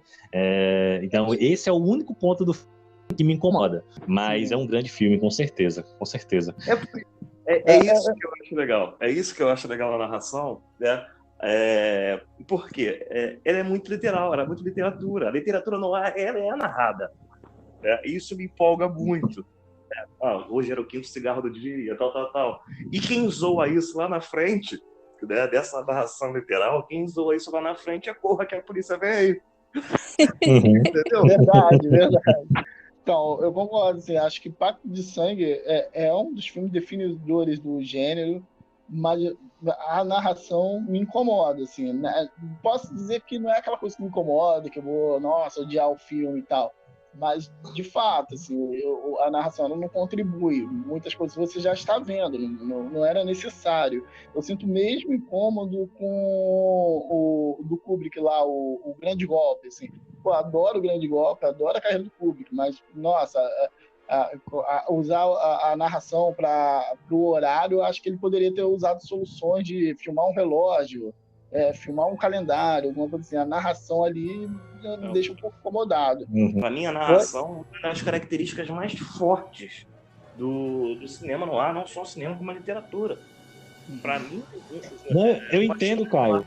Então, esse é o único ponto do filme que me incomoda. Mas é um grande filme, com certeza. Com certeza. É isso que eu acho legal. É isso que eu acho legal na narração, né? Por quê? Ela é muito literal, ela é muito literatura. A literatura no ar, ela é narrada. Né? Isso me empolga muito. Hoje era o 5º cigarro do dia, tal. E quem zoa isso lá na frente, né, dessa narração literal, quem zoa isso lá na frente é Corra que a polícia veio. Entendeu? Verdade. Então, eu concordo, assim, acho que Pacto de Sangue é um dos filmes definidores do gênero, mas a narração me incomoda, assim, né? Posso dizer que não é aquela coisa que me incomoda, que eu vou, nossa, odiar o filme e tal. Mas, de fato, assim, a narração ela não contribui. Muitas coisas você já está vendo, não era necessário. Eu sinto o mesmo incômodo com o do Kubrick lá, o Grande Golpe. Assim. Pô, adoro o Grande Golpe, adoro a carreira do Kubrick, mas, nossa, usar a narração para o horário, eu acho que ele poderia ter usado soluções de filmar um relógio, filmar um calendário, alguma coisa assim. A narração ali me deixa um pouco incomodado. Para mim, a narração é uma das características mais fortes do cinema no ar, não só o cinema, como a literatura. Para mim... Eu entendo, Caio.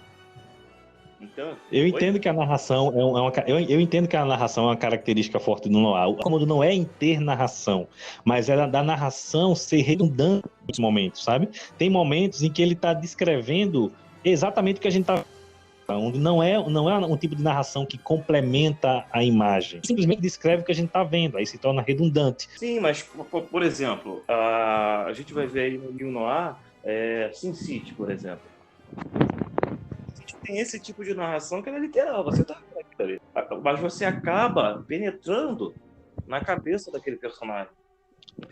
Então, eu entendo que a narração eu entendo que a narração é uma característica forte do noir. O incômodo não é em ter narração, mas é da narração ser redundante nos momentos, sabe? Tem momentos em que ele está descrevendo exatamente o que a gente está vendo, onde não é um tipo de narração que complementa a imagem, simplesmente descreve o que a gente está vendo, aí se torna redundante. Sim, mas, por exemplo, a gente vai ver aí no New Noir, Sin City, por exemplo. Tem esse tipo de narração que é literal, você tá ali, mas você acaba penetrando na cabeça daquele personagem.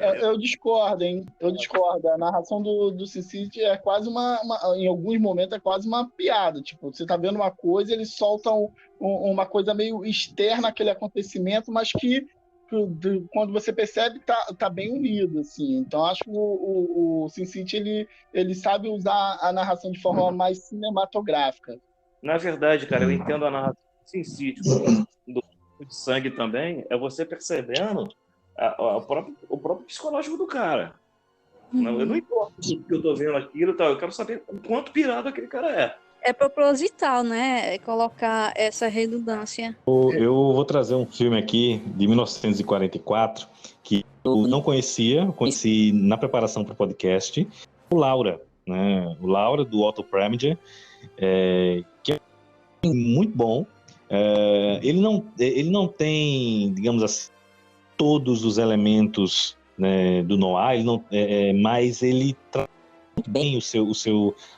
Eu discordo, hein? Eu discordo. A narração do Sin City é quase em alguns momentos é quase uma piada. Tipo, você tá vendo uma coisa, eles soltam uma coisa meio externa àquele acontecimento, mas que quando você percebe, tá bem unido, assim. Então, acho que o Sin City, ele sabe usar a narração de forma mais cinematográfica. Na verdade, cara, eu entendo a narração do Sin City, do de sangue também, é você percebendo o próprio psicológico do cara. Eu não importa que eu tô vendo aquilo e tal, eu quero saber o quanto pirado aquele cara é. É proposital, né? Colocar essa redundância. Eu vou trazer um filme aqui de 1944 que eu não conheci na preparação para o podcast, o Laura, né? O Laura, do Otto Preminger, que é muito bom. Ele não tem, digamos assim, todos os elementos, né, do noir, mas ele traz muito bem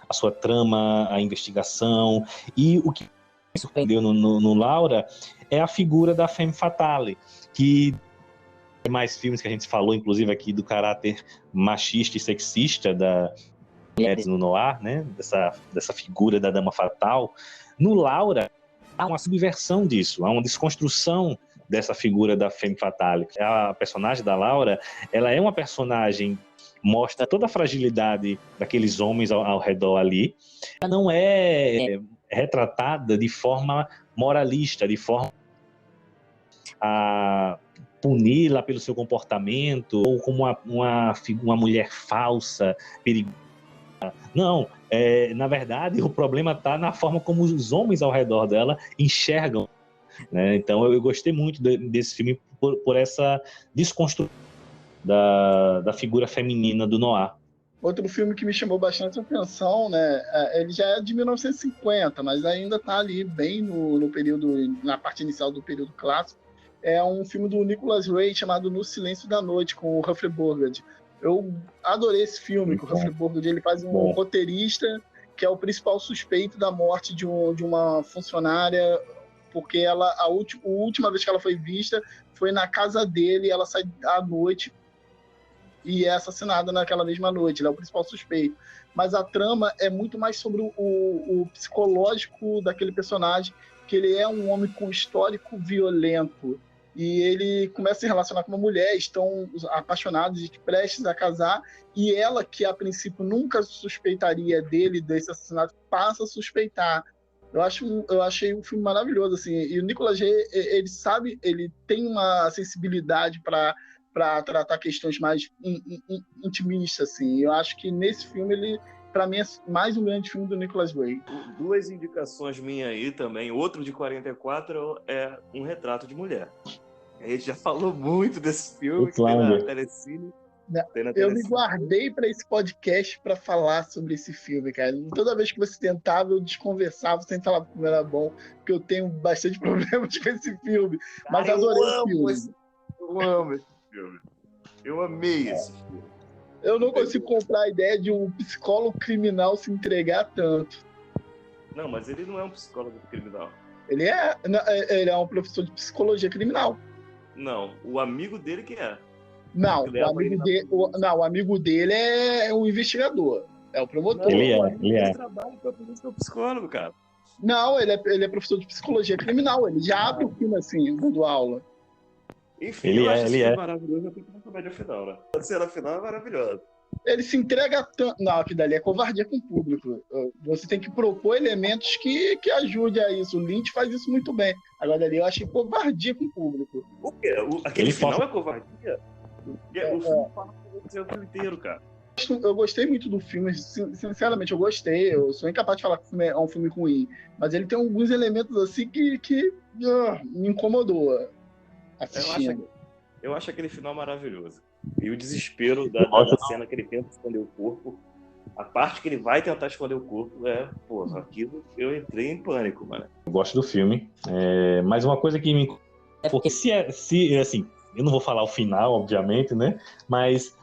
a sua trama, a investigação, e o que me surpreendeu no Laura é a figura da femme fatale, que mais filmes que a gente falou, inclusive aqui, do caráter machista e sexista da mulheres no noir, né, dessa figura da dama fatal, No Laura, há uma subversão disso, há uma desconstrução dessa figura da femme fatale. A personagem da Laura, ela é uma personagem que mostra toda a fragilidade daqueles homens ao redor ali. Ela não é retratada de forma moralista, de forma a puni-la pelo seu comportamento, ou como uma mulher falsa, perigosa. Não, na verdade, o problema está na forma como os homens ao redor dela enxergam, né? Então, eu gostei muito desse filme por essa desconstrução da figura feminina do Noir. Outro filme que me chamou bastante atenção, né? Ele já é de 1950, mas ainda está ali bem no período, na parte inicial do período clássico. É um filme do Nicholas Ray chamado No Silêncio da Noite, com o Humphrey Bogart. Eu adorei esse filme, que o Humphrey Bogart ele faz um roteirista que é o principal suspeito da morte de uma funcionária, porque a última vez que ela foi vista foi na casa dele, ela sai à noite e é assassinada naquela mesma noite. Ele é o principal suspeito. Mas a trama é muito mais sobre o psicológico daquele personagem, que ele é um homem com histórico violento. E ele começa a se relacionar com uma mulher, estão apaixonados e prestes a casar, e ela, que a princípio nunca suspeitaria dele, desse assassinato, passa a suspeitar. Eu achei um filme maravilhoso, assim. E o Nicolas Ray, ele sabe, ele tem uma sensibilidade para tratar questões mais intimistas, assim. Eu acho que nesse filme ele, para mim, é mais um grande filme do Nicolas Ray. Duas indicações minhas aí também. Outro de 44 é Um Retrato de Mulher. A gente já falou muito desse filme, que tem na Telecine. Eu me guardei para esse podcast para falar sobre esse filme, cara. Toda vez que você tentava, eu desconversava, sem falar como era bom, porque eu tenho bastante problemas com esse filme. Mas adorei o filme. Eu amo esse filme. Eu amei esse filme. Eu não consigo comprar a ideia de um psicólogo criminal se entregar tanto. Não, mas ele não é um psicólogo criminal. Ele é um professor de psicologia criminal. Não, o amigo dele que é. Não, o amigo dele é um investigador. É o promotor. Ele trabalha com a polícia, psicólogo, cara. Não, ele é professor de psicologia criminal. Ele já abre o filme assim, dando aula. Enfim, eu acho esse filme maravilhoso, até que na comédia final, né? A cena final é maravilhosa. Ele se entrega tanto. Não, aqui dali é covardia com o público. Você tem que propor elementos que ajudem a isso. O Lynch faz isso muito bem. Agora dali eu achei covardia com o público. O quê? Aquele final é covardia? O filme fala com você o filme inteiro, cara. Eu gostei muito do filme, sinceramente, eu gostei. Eu sou incapaz de falar que é um filme ruim, mas ele tem alguns elementos assim que me incomodou assistindo. Eu acho aquele final maravilhoso. E o desespero da cena que ele tenta esconder o corpo, a parte que ele vai tentar esconder o corpo, aquilo eu entrei em pânico, mano. Eu gosto do filme, mas uma coisa que me... Porque se assim, eu não vou falar o final, obviamente, né? Mas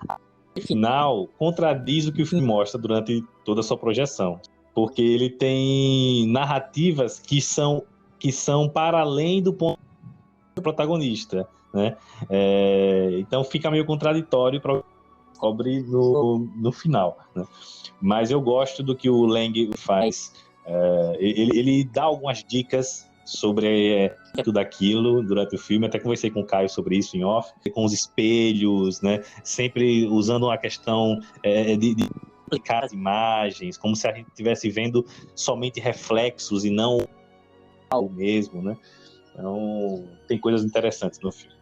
o final contradiz o que o filme mostra durante toda a sua projeção. Porque ele tem narrativas que são para além do ponto do protagonista, né? Então fica meio contraditório para descobrir no final, né? Mas eu gosto do que o Lang faz. Ele dá algumas dicas sobre tudo aquilo durante o filme. Até conversei com o Caio sobre isso em off, com os espelhos, né? Sempre usando uma questão de aplicar as imagens, como se a gente estivesse vendo somente reflexos e não o mesmo, né? Então tem coisas interessantes no filme.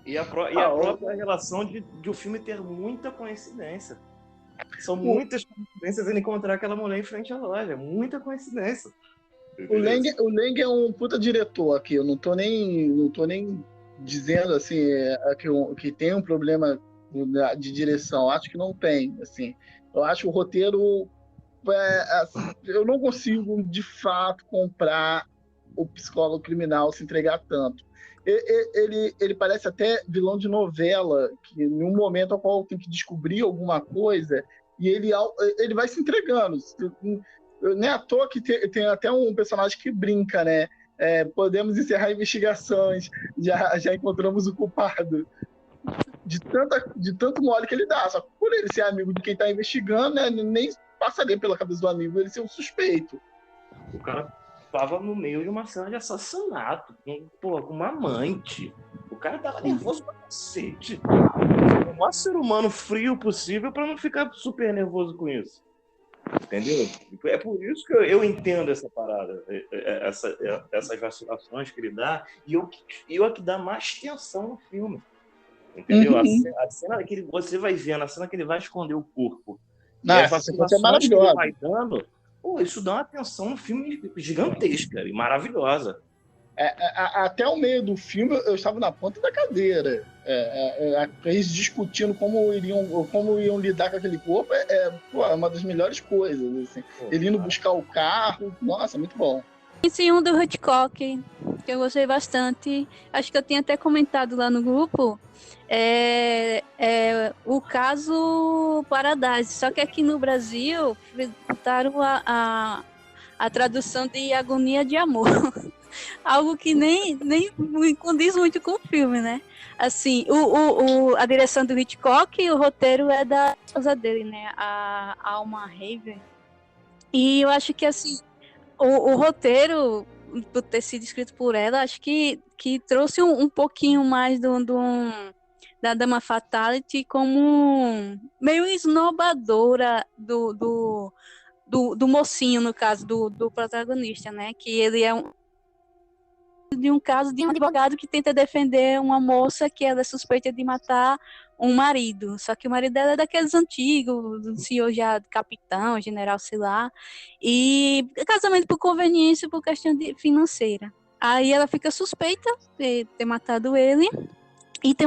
E a própria relação de o filme ter muita coincidência. São muitas coincidências ele encontrar aquela mulher em frente à loja. Muita coincidência. O Lang é um puta diretor aqui. Eu não tô nem dizendo assim que tem um problema de direção. Acho que não tem. Assim, eu acho o roteiro. Eu não consigo de fato comprar o psicólogo criminal se entregar tanto. Ele parece até vilão de novela, que em um momento ao qual tem que descobrir alguma coisa e ele vai se entregando. Não é à toa que tem até um personagem que brinca, né? Podemos encerrar investigações, já encontramos o culpado. De tanto mole que ele dá. Só que por ele ser amigo de quem está investigando, né, nem passaria pela cabeça do amigo ele ser um suspeito. O cara tava no meio de uma cena de assassinato, com uma amante. O cara tava nervoso pra cacete. O maior ser humano frio possível pra não ficar super nervoso com isso. Entendeu? É por isso que eu entendo essa parada, essas vacilações que ele dá, e eu que dá mais tensão no filme. Entendeu? A cena que você vai vendo, a cena que ele vai esconder o corpo. Essa sequência é maravilhosa. Que ele vai dando, isso dá uma tensão no filme gigantesca e maravilhosa. Até o meio do filme eu estava na ponta da cadeira. Eles discutindo como iam lidar com aquele corpo é uma das melhores coisas. Assim. Ele indo buscar o carro, nossa, muito bom. Esse um do Hitchcock, que eu gostei bastante, acho que eu tinha até comentado lá no grupo, o caso Paradise, só que aqui no Brasil botaram a tradução de Agonia de Amor. Algo que nem condiz muito com o filme, né? Assim, a direção do Hitchcock, o roteiro é da esposa dele, né? A Alma Haver. E eu acho que, assim, o roteiro, por ter sido escrito por ela, acho que trouxe um pouquinho mais da Dama Fatality como meio esnobadora do mocinho, no caso, do protagonista, né? Que ele é de um caso de um advogado que tenta defender uma moça que ela é suspeita de matar um marido, só que o marido dela é daqueles antigos, um senhor já capitão, general, sei lá, e casamento por conveniência, por questão financeira. Aí ela fica suspeita de ter matado ele. E tem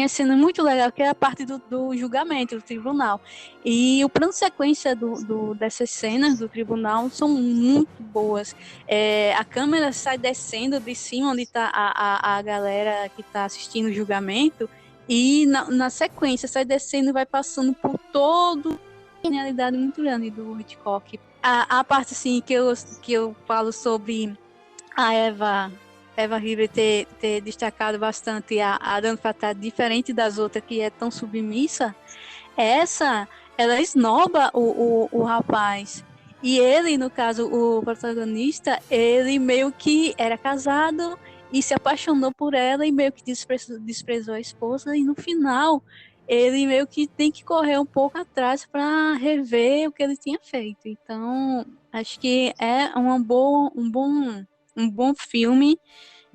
a cena muito legal, que é a parte do julgamento, do tribunal. E o plano de sequência dessas cenas do tribunal são muito boas. A câmera sai descendo de cima, onde está a galera que está assistindo o julgamento, e na sequência sai descendo e vai passando por todo uma genialidade muito grande do Hitchcock. A parte assim, que eu falo sobre a Eva River ter destacado bastante a Dama Fatal, diferente das outras que é tão submissa, ela esnoba o rapaz. E ele, no caso, o protagonista, ele meio que era casado e se apaixonou por ela e meio que desprezou a esposa, e no final ele meio que tem que correr um pouco atrás para rever o que ele tinha feito. Então, acho que é um bom filme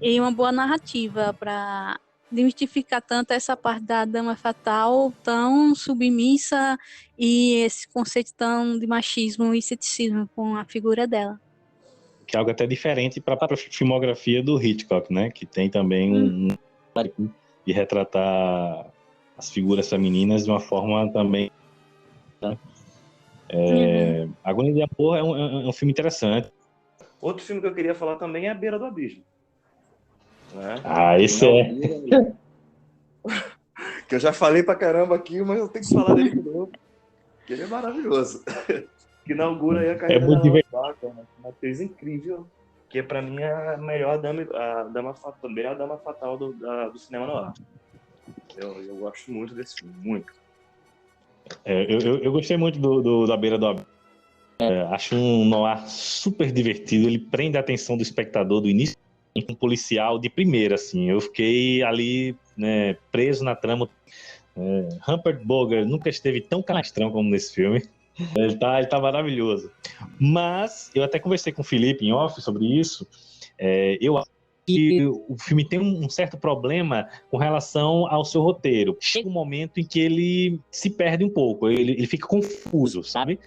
e uma boa narrativa para desmistificar tanto essa parte da Dama Fatal tão submissa e esse conceito tão de machismo e ceticismo com a figura dela. Que é algo até diferente para a filmografia do Hitchcock, né? Que tem também de retratar as figuras femininas de uma forma também. Né? Agonia de Amor é um filme interessante. Outro filme que eu queria falar também é A Beira do Abismo. Né? Esse que eu já falei pra caramba aqui, mas eu tenho que falar dele de novo. Que ele é maravilhoso. Que inaugura aí a carreira da Ellen Barker, uma atriz incrível, que pra mim é a melhor dama fatal do cinema noir. Eu gosto muito desse filme, muito. Eu gostei muito da Beira do Abismo. Acho um noir super divertido, ele prende a atenção do espectador do início. Um policial de primeira, assim. Eu fiquei ali, né, preso na trama. Humphrey Bogart nunca esteve tão canastrão como nesse filme. Ele tá maravilhoso. Mas eu até conversei com o Felipe em off sobre isso. Eu acho que o filme tem um certo problema com relação ao seu roteiro. Chega um momento em que ele se perde um pouco, ele fica confuso, sabe?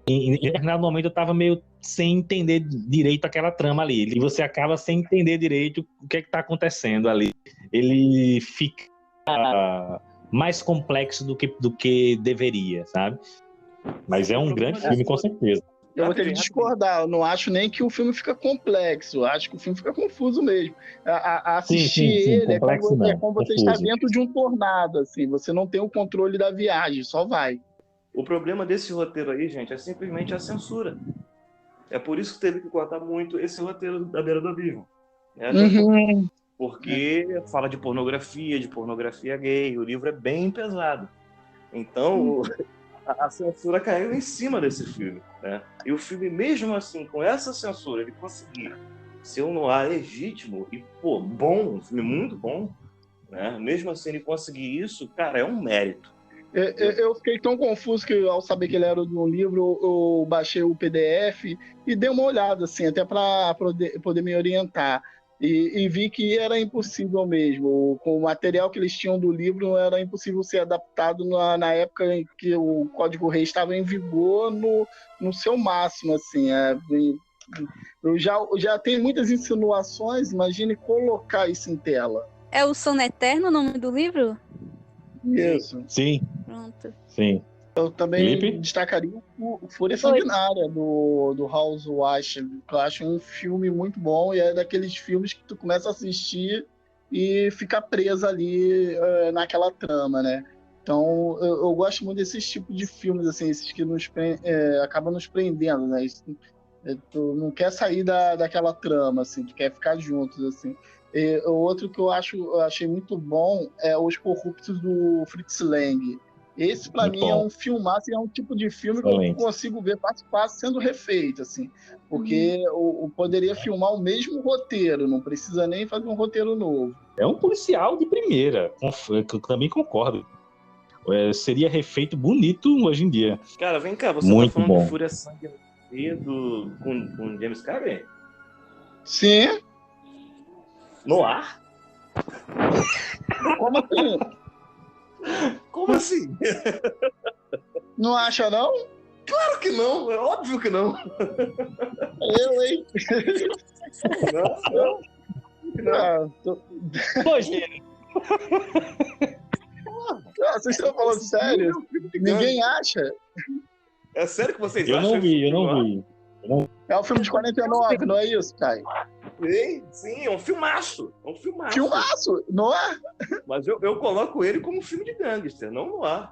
Em determinado momento eu estava meio sem entender direito aquela trama ali. E você acaba sem entender direito o que está acontecendo ali. Ele fica mais complexo do que deveria, sabe? Mas é um grande filme, com certeza. Eu vou ter que discordar. Eu não acho nem que o filme fica complexo. Eu acho que o filme fica confuso mesmo. Assistir ele é como você estar dentro de um tornado. Assim. Você não tem o controle da viagem, só vai. O problema desse roteiro aí, gente, é simplesmente a censura. É por isso que teve que cortar muito esse roteiro da Beira do Abismo. Né? Porque fala de pornografia gay, o livro é bem pesado. Então, a censura caiu em cima desse filme, né? E o filme, mesmo assim, com essa censura, ele conseguir ser um noir legítimo e, pô, bom, um filme muito bom, né? Mesmo assim, ele conseguir isso, cara, é um mérito. Eu fiquei tão confuso que, ao saber que ele era de um livro, eu baixei o PDF e dei uma olhada, assim, até para poder me orientar. E vi que era impossível mesmo. Com o material que eles tinham do livro, era impossível ser adaptado na época em que o Código Reis estava em vigor no seu máximo, assim. Eu já tenho muitas insinuações, imagine colocar isso em tela. É o Sono Eterno o nome do livro? Isso. Sim, Pronto. sim. Eu também Felipe? destacaria o Fúria Sanguinária, do House Watch, que eu acho um filme muito bom, e é daqueles filmes que tu começa a assistir e fica preso ali naquela trama, né? Então, eu gosto muito desses tipos de filmes, assim, esses que acabam nos prendendo, né? Tu não quer sair daquela trama, assim, tu quer ficar juntos, assim. E o outro que eu achei muito bom é Os Corruptos, do Fritz Lang. Esse, pra Muito mim, é bom. um filmaço e é um tipo de filme que Excelente. eu consigo ver passo a passo sendo refeito, assim. Porque eu poderia filmar o mesmo roteiro, não precisa nem fazer um roteiro novo. É um policial de primeira, eu também concordo. Seria refeito bonito hoje em dia. Cara, vem cá, você Muito tá falando bom. de Fúria Sangue com James Cameron? Sim, Noir? como assim? Como assim? Não acha, não? Claro que não, é óbvio que não. Eu, hein? Não. Hoje, Vocês estão falando sério? Ninguém acha? É sério que vocês eu acham? não vi, eu não vi. É um filme de 49, não é isso, Caio? Sim, é um filmaço. É um filmaço. Filmaço, noir. Mas eu coloco ele como um filme de gangster, não noir.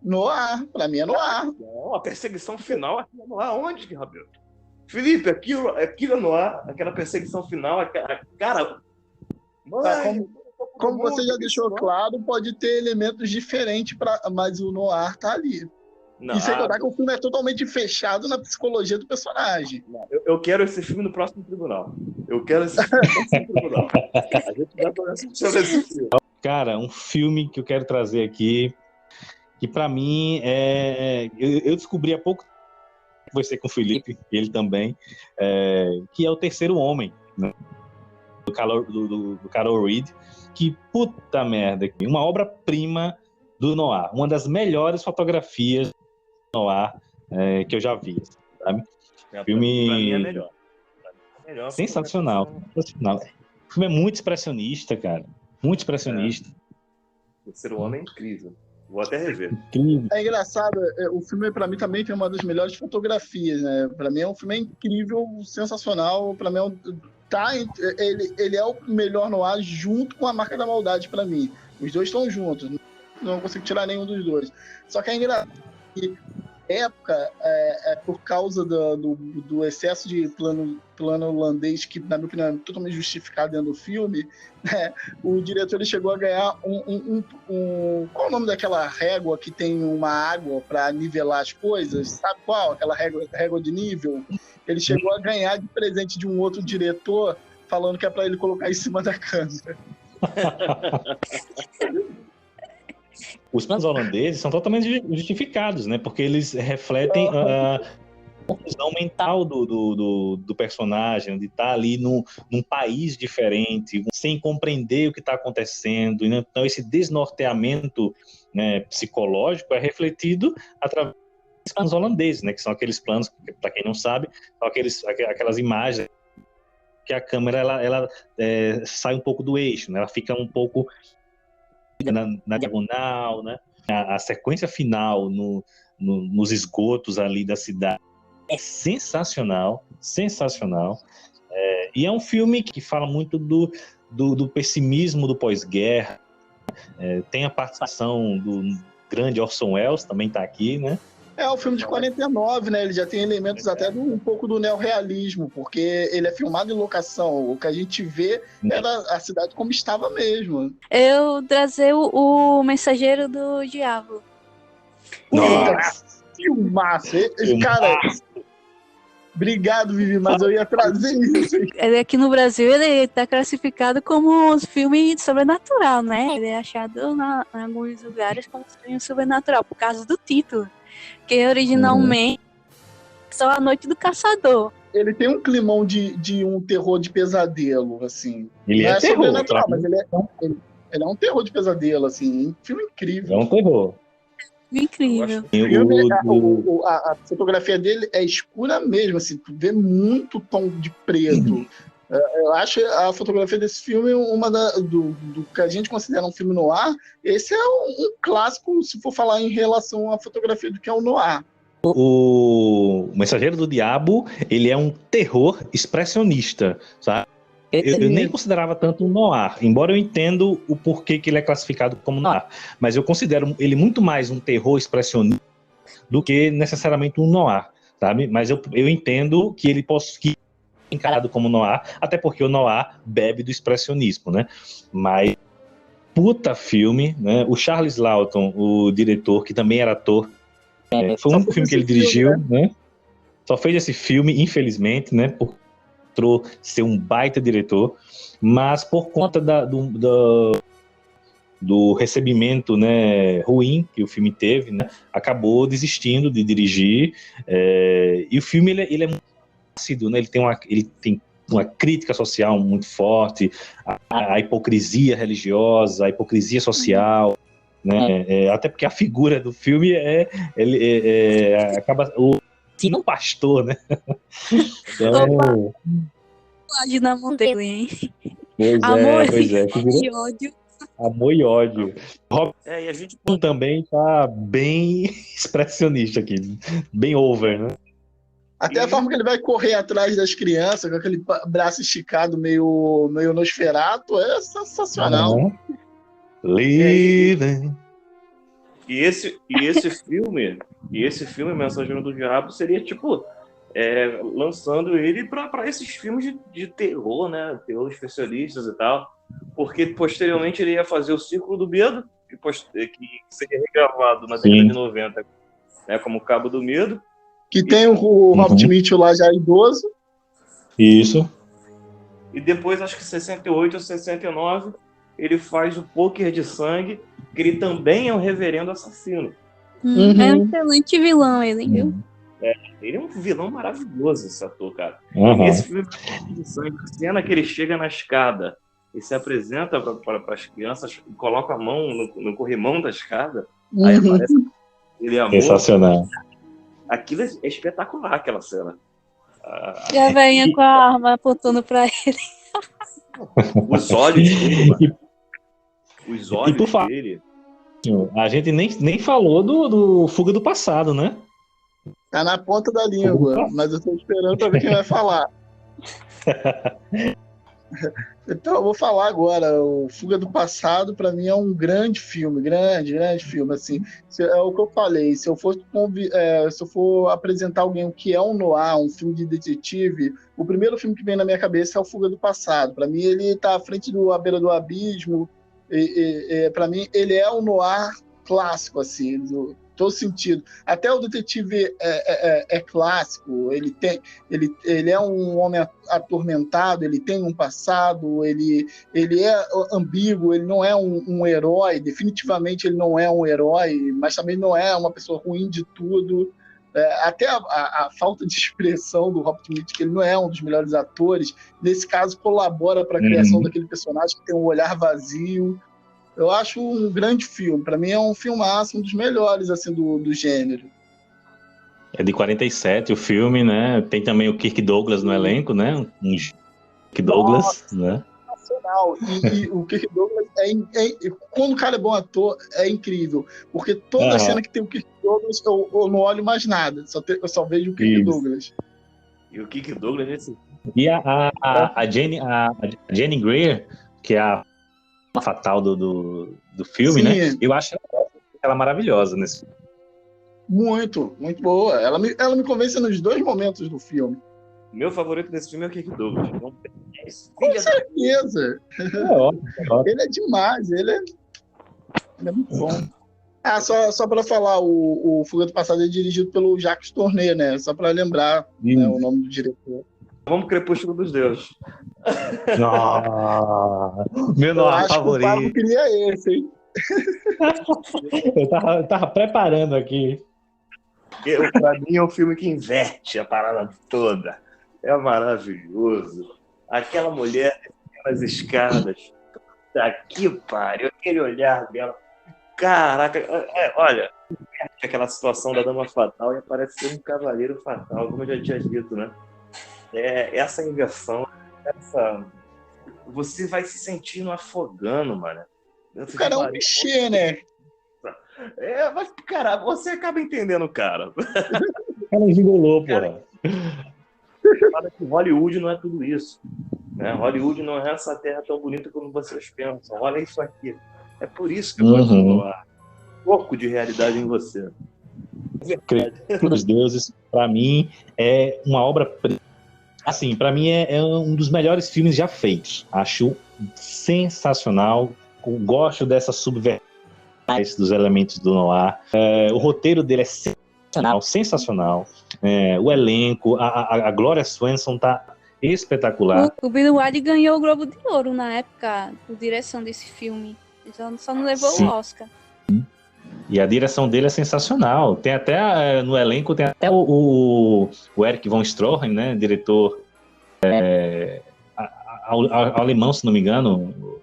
Noir, pra mim é noir. Não, a perseguição final aqui é noir. Onde, Roberto? Felipe, aquilo é noir, aquela perseguição final, cara... Mãe, Como você já deixou claro, pode ter elementos diferentes, mas o noir tá ali. Não, E sem contar que o filme é totalmente fechado na psicologia do personagem. eu quero esse filme no próximo tribunal. Eu quero esse filme no próximo tribunal. A gente vai conversar sobre esse filme. Cara, um filme que eu quero trazer aqui, que pra mim eu descobri há pouco tempo, conversei com o Felipe, ele também, que é O Terceiro Homem, né? do Carol Reed, que puta merda, uma obra-prima do noir, uma das melhores fotografias do noir que eu já vi, sabe? Filme... Pra mim é melhor. Sensacional, sensacional. O filme é muito expressionista, cara, muito expressionista. O Terceiro Homem é incrível. Vou até rever. Incrível. É engraçado, o filme pra mim também tem uma das melhores fotografias, né? Pra mim é um filme incrível, sensacional, pra mim ele é o melhor noir junto com A Marca da Maldade pra mim. Os dois estão juntos, não consigo tirar nenhum dos dois. Só que é engraçado que época, por causa do excesso de plano holandês, que na minha opinião é totalmente justificado dentro do filme, né, o diretor ele chegou a ganhar qual é o nome daquela régua que tem uma água para nivelar as coisas? Sabe qual? Aquela régua de nível? Ele chegou a ganhar de presente de um outro diretor, falando que é para ele colocar em cima da câmera. Os planos holandeses são totalmente justificados, né? Porque eles refletem a confusão mental do personagem, de estar ali num país diferente, sem compreender o que está acontecendo. Então, esse desnorteamento, né, psicológico é refletido através dos planos holandeses, né? Que são aqueles planos, para quem não sabe, são aquelas imagens que a câmera ela sai um pouco do eixo, né? Ela fica um pouco na diagonal, né? A sequência final nos esgotos ali da cidade é sensacional, sensacional. E é um filme que fala muito do pessimismo do pós-guerra. Tem a participação do grande Orson Welles, também está aqui, né? É um filme de 49, né? Ele já tem elementos até um pouco do neorrealismo, porque ele é filmado em locação. O que a gente vê era a cidade como estava mesmo. Eu trazer o Mensageiro do Diabo. Filmaço. Cara, obrigado, Vivi, mas eu ia trazer isso. Ele aqui no Brasil, ele tá classificado como um filme sobrenatural, né? Ele é achado em alguns lugares como filme sobrenatural, por causa do título. Que originalmente só A Noite do Caçador. Ele tem um climão de um terror de pesadelo, assim. Ele não é terror, sobrenatural, pra mas ele é um terror de pesadelo, assim. Um filme incrível. É um terror. Incrível. A fotografia dele é escura mesmo, assim, tu vê muito tom de preto. Eu acho a fotografia desse filme do que a gente considera um filme noir. Esse é um clássico, se for falar em relação à fotografia do que é o noir. O Mensageiro do Diabo, ele é um terror expressionista, sabe? Eu nem considerava tanto um noir, embora eu entendo o porquê que ele é classificado como noir, mas eu considero ele muito mais um terror expressionista do que necessariamente um noir, sabe? Mas eu entendo que ele possa ser encarado como noir, até porque o noir bebe do expressionismo, né? Mas puta filme, né? O Charles Lawton, o diretor, que também era ator, foi o único filme que ele dirigiu, né? Só fez esse filme, infelizmente, né? Por ser um baita diretor, mas por conta do recebimento, né, ruim que o filme teve, né, acabou desistindo de dirigir. E o filme ele é muito ácido, né? Ele tem uma crítica social muito forte, a hipocrisia religiosa, a hipocrisia social, né? Até porque a figura do filme acaba um pastor, né? Então, Imagina Monteiro, hein? Pois é. E ódio. Amor e ódio. E a gente também tá bem expressionista aqui, bem over, né? Até a forma que ele vai correr atrás das crianças, com aquele braço esticado meio Nosferatu, é sensacional. Living. E esse filme, Mensageiro do Diabo, seria tipo lançando ele para esses filmes de terror, né? Terror especialistas e tal. Porque posteriormente ele ia fazer o Círculo do Medo, que seria regravado na década de 90, né? Como Cabo do Medo. Que tem o Robert Mitchell lá já idoso. Isso. E depois, acho que 68 ou 69, ele faz o Poker de Sangue, que ele também é um reverendo assassino. É um excelente vilão, ele, viu? Ele é um vilão maravilhoso, esse ator, cara. Uhum. Esse filme de sangue, a cena que ele chega na escada e se apresenta para as crianças, coloca a mão no corrimão da escada, aí aparece ele é amor. Sensacional. Aquilo é espetacular, aquela cena. E a velhinha com a arma apontando para ele. Os olhos dele, mano. Os olhos dele. A gente nem falou do Fuga do Passado, né? Tá na ponta da língua, mas eu tô esperando para ver quem vai falar. Então eu vou falar agora. O Fuga do Passado, para mim, é um grande filme, grande filme. Assim, é o que eu falei. Se eu for apresentar alguém o que é um noir, um filme de detetive, o primeiro filme que vem na minha cabeça é o Fuga do Passado. Para mim, ele está à frente À Beira do Abismo. Para mim, ele é um noir clássico, assim, do todo sentido. Até o detetive é clássico. Ele é um homem atormentado, ele tem um passado, ele é ambíguo, ele não é um herói, definitivamente ele não é um herói, mas também não é uma pessoa ruim de tudo. Até a falta de expressão do Robert Mitchum, que ele não é um dos melhores atores, nesse caso colabora para a criação daquele personagem que tem um olhar vazio. Eu acho um grande filme. Para mim é um filmaço, um dos melhores assim, do gênero. É de 47 o filme, né? Tem também o Kirk Douglas no elenco, né? Um Kirk Douglas, né? Sensacional. E o Kirk Douglas, quando o cara é bom ator, é incrível. Porque toda cena que tem o Kirk Douglas, eu não olho mais nada. Eu só vejo o Kirk Douglas. E o Kirk Douglas nesse... E a Jenny Greer, que é a fatal do filme, Sim. Né? Eu acho ela maravilhosa nesse. Muito boa. Ela me convence nos dois momentos do filme. Meu favorito desse filme é o Kirk Douglas. Com certeza. É ótimo. Ele é demais. Ele é muito bom. Ah, só para falar, o Fuga do Passado é dirigido pelo Jacques Tourneur, né? Só para lembrar, né, o nome do diretor. Vamos Crepúsculo dos Deuses. Meu Eu noir acho que o Pablo favorito. queria esse, hein? Eu tava preparando aqui. Pra mim é um filme que inverte a parada toda. É maravilhoso. Aquela mulher nas escadas. Daqui, pariu, aquele olhar dela. Caraca, olha, aquela situação da Dama Fatal e aparece ser um Cavaleiro Fatal, como eu já tinha dito, né? Essa inversão, você vai se sentindo afogando, mano. O cara é um clichê, né? Mas, cara, você acaba entendendo o cara. O cara engolou, porra. Fala que Hollywood não é tudo isso. Né? Hollywood não é essa terra tão bonita como vocês pensam. Olha isso aqui. É por isso que eu gosto do ar. Um pouco de realidade em você. Crepúsculo dos Deuses, pra mim, é uma obra... Assim, pra mim é um dos melhores filmes já feitos. Acho sensacional. Gosto dessa subversão dos elementos do noir. O roteiro dele é sensacional. O elenco, a Gloria Swanson tá espetacular. O Billy Wilder ganhou o Globo de Ouro na época por direção desse filme. Ele só não levou Sim. o Oscar. E a direção dele é sensacional. Tem até no elenco, tem até o Erich von Stroheim, né, diretor alemão, se não me engano.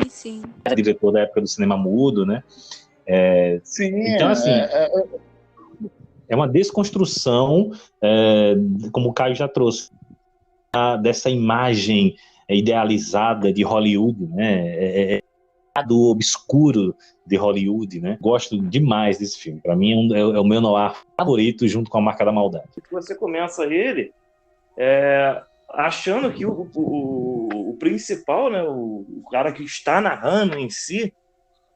Sim. É diretor da época do cinema mudo, né? Sim, então, assim, é uma desconstrução, como o Caio já trouxe, dessa imagem idealizada de Hollywood, né? Do obscuro de Hollywood, né? Gosto demais desse filme. Para mim é o meu noir favorito, junto com A Marca da Maldade. Você começa ele achando que o principal, né, o cara que está narrando em si,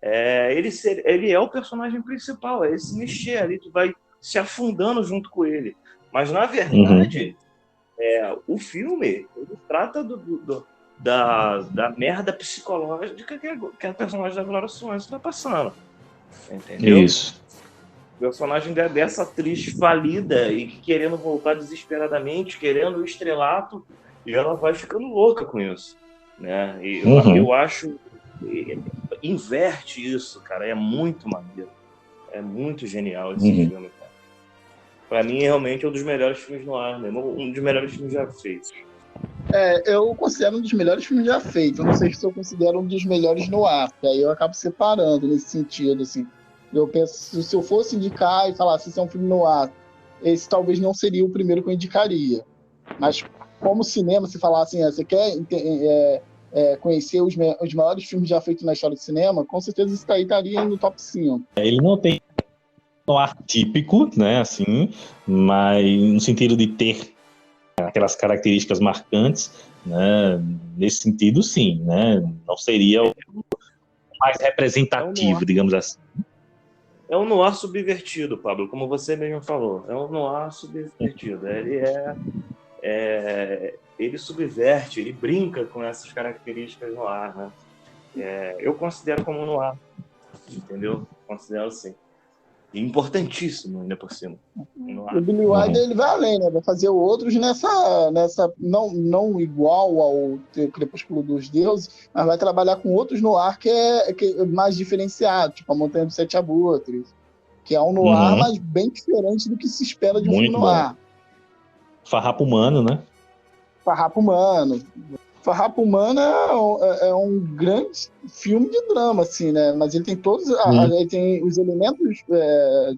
ele é o personagem principal, é esse mexer ali, tu vai se afundando junto com ele. Mas, na verdade, o filme ele trata da merda psicológica que a personagem da Gloria Swanson está passando. Entendeu? Isso. O personagem dessa atriz falida e querendo voltar desesperadamente, querendo o estrelato, e ela vai ficando louca com isso. Né? E eu acho inverte isso, cara. É muito maneiro. É muito genial esse filme, cara. Pra mim, realmente é um dos melhores filmes no ar, né? Um dos melhores filmes já feitos. Eu considero um dos melhores filmes já feitos. Eu não sei se eu considero um dos melhores no ar, porque aí eu acabo separando nesse sentido, assim. Eu penso, se eu fosse indicar e falar se isso é um filme no ar, esse talvez não seria o primeiro que eu indicaria. Mas como cinema, se falar assim, você quer conhecer os maiores filmes já feitos na história do cinema, com certeza isso aí estaria no top 5. Ele não tem um ar típico, né, assim, mas no sentido de ter aquelas características marcantes, né, nesse sentido, sim, né, não seria o mais representativo, digamos assim. É um noir subvertido, Pablo, como você mesmo falou. É um noir subvertido. Ele subverte, ele brinca com essas características no ar, né? Eu considero como noir, entendeu? Considero assim. E importantíssimo, ainda por cima. O Billy Wilder ele vai além, né? Vai fazer outros nessa não igual ao Crepúsculo dos Deuses, mas vai trabalhar com outros noir que é mais diferenciado, tipo A Montanha dos Sete Abutres, que é um noir, mas bem diferente do que se espera de um filme noir. Farrapo Humano, né? Farrapo Humano. Farrapo Humano é um grande filme de drama, assim, né? Mas ele tem todos, ele tem os elementos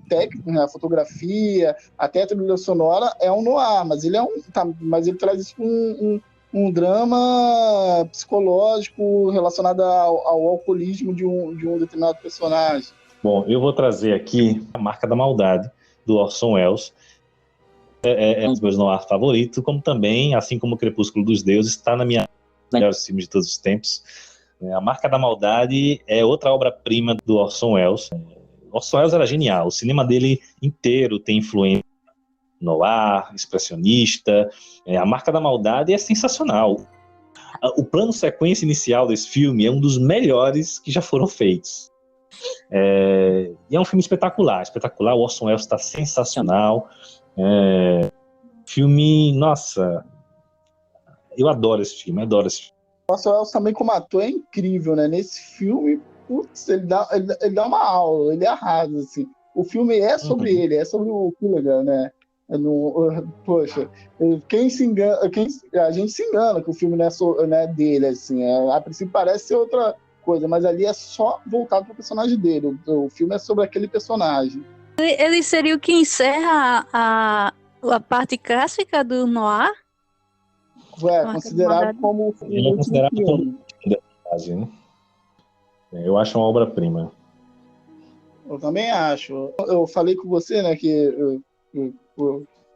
técnicos, né? A fotografia, até a trilha sonora é um noir, mas ele traz isso com um drama psicológico relacionado ao alcoolismo de um determinado personagem. Bom, eu vou trazer aqui A Marca da Maldade, do Orson Welles. É um dos meus noirs favoritos, como também, assim como o Crepúsculo dos Deuses, está na minha melhores filmes de todos os tempos. A Marca da Maldade é outra obra-prima do Orson Welles. Orson Welles era genial, o cinema dele inteiro tem influência noir, expressionista. A Marca da Maldade é sensacional. O plano sequência inicial desse filme é um dos melhores que já foram feitos. E é um filme espetacular, espetacular. O Orson Welles está sensacional. Filme, nossa, eu adoro esse filme, adoro esse filme. O Orson Welles também como ator é incrível, né? Nesse filme, putz, ele dá uma aula, ele arrasa, assim. O filme é sobre ele, é sobre o Killigan, né? Poxa, quem se engana, a gente se engana que o filme não é dele, assim. A princípio parece ser outra coisa, mas ali é só voltado para o personagem dele. O filme é sobre aquele personagem. Ele seria o que encerra a parte clássica do noir? Considerado como ele é considerado como né? Eu acho uma obra-prima. Eu também acho. Eu falei com você, né, que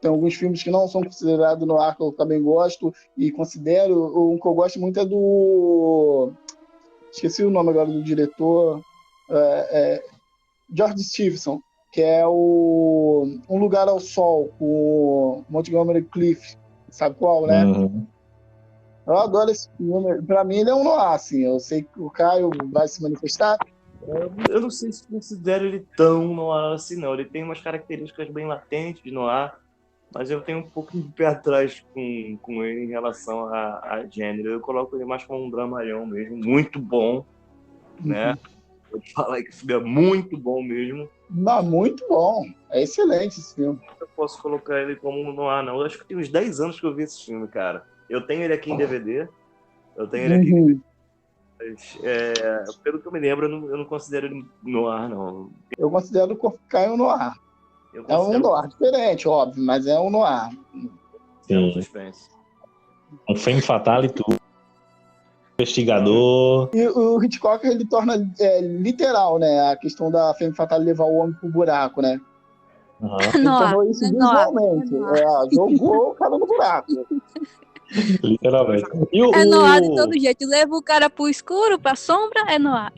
tem alguns filmes que não são considerados noir que eu também gosto e considero. Um que eu gosto muito é do... Esqueci o nome agora do diretor. George Stephenson, que é Um Lugar ao Sol, com o Montgomery Clift. Sabe qual, né? Uhum. Eu adoro esse filme. Pra mim, ele é um noir, assim. Eu sei que o Caio vai se manifestar. Eu não sei se considero ele tão noir assim, não. Ele tem umas características bem latentes de noir, mas eu tenho um pouco de pé atrás com ele em relação a gênero. Eu coloco ele mais como um dramalhão mesmo, muito bom, né? Vou te falar que o filme é muito bom mesmo. Mas muito bom. É excelente esse filme. Eu posso colocar ele como um noir, não. Eu acho que tem uns 10 anos que eu vi esse filme, cara. Eu tenho ele aqui em DVD. Eu tenho ele aqui em DVD. Mas, pelo que eu me lembro, eu não considero ele noir, não. Eu considero o Corpo Caio um noir. É um noir diferente, óbvio, mas é um noir. É um suspense. Um femme fatale e tudo. Investigador. E o Hitchcock, ele torna literal, né? A questão da femme fatale levar o homem pro buraco, né? Uhum. Ele tornou isso visualmente. Jogou o cara no buraco. Literalmente. É noir de todo jeito. Leva o cara pro escuro, pra sombra, é noir.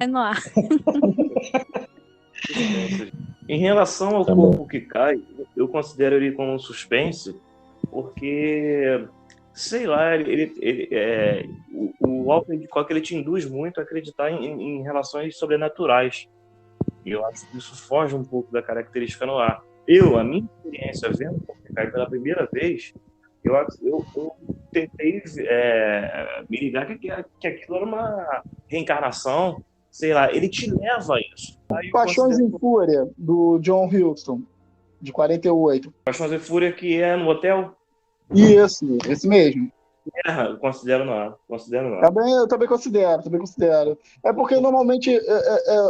Em relação ao Corpo que Cai, eu considero ele como um suspense, porque, sei lá, o Alfred Hitchcock, ele te induz muito a acreditar em relações sobrenaturais. E eu acho que isso foge um pouco da característica noir. A minha experiência vendo o Corpo que Cai pela primeira vez, eu tentei me ligar que aquilo era uma reencarnação, sei lá, ele te leva a isso. Paixões em Fúria, do John Huston, de 48. Paixões em Fúria, que é no hotel? Isso, esse mesmo. Eu considero não. Eu também considero. É porque normalmente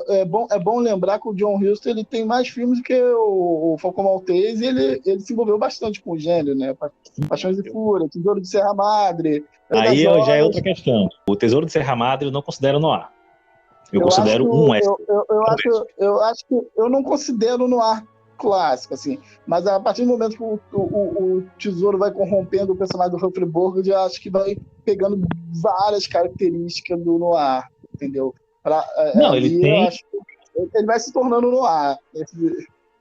é bom lembrar que o John Huston, ele tem mais filmes que o Falcão Maltese, e ele se envolveu bastante com o gênero, né? Paixões de Fúria, Tesouro de Serra Madre. Aí já é outra questão. O Tesouro de Serra Madre eu não considero noir. Eu considero um western. Eu acho que eu não considero noir clássico, assim. Mas a partir do momento que o tesouro vai corrompendo o personagem do Humphrey Bogart, eu acho que vai pegando várias características do noir, entendeu? Ele vai se tornando noir.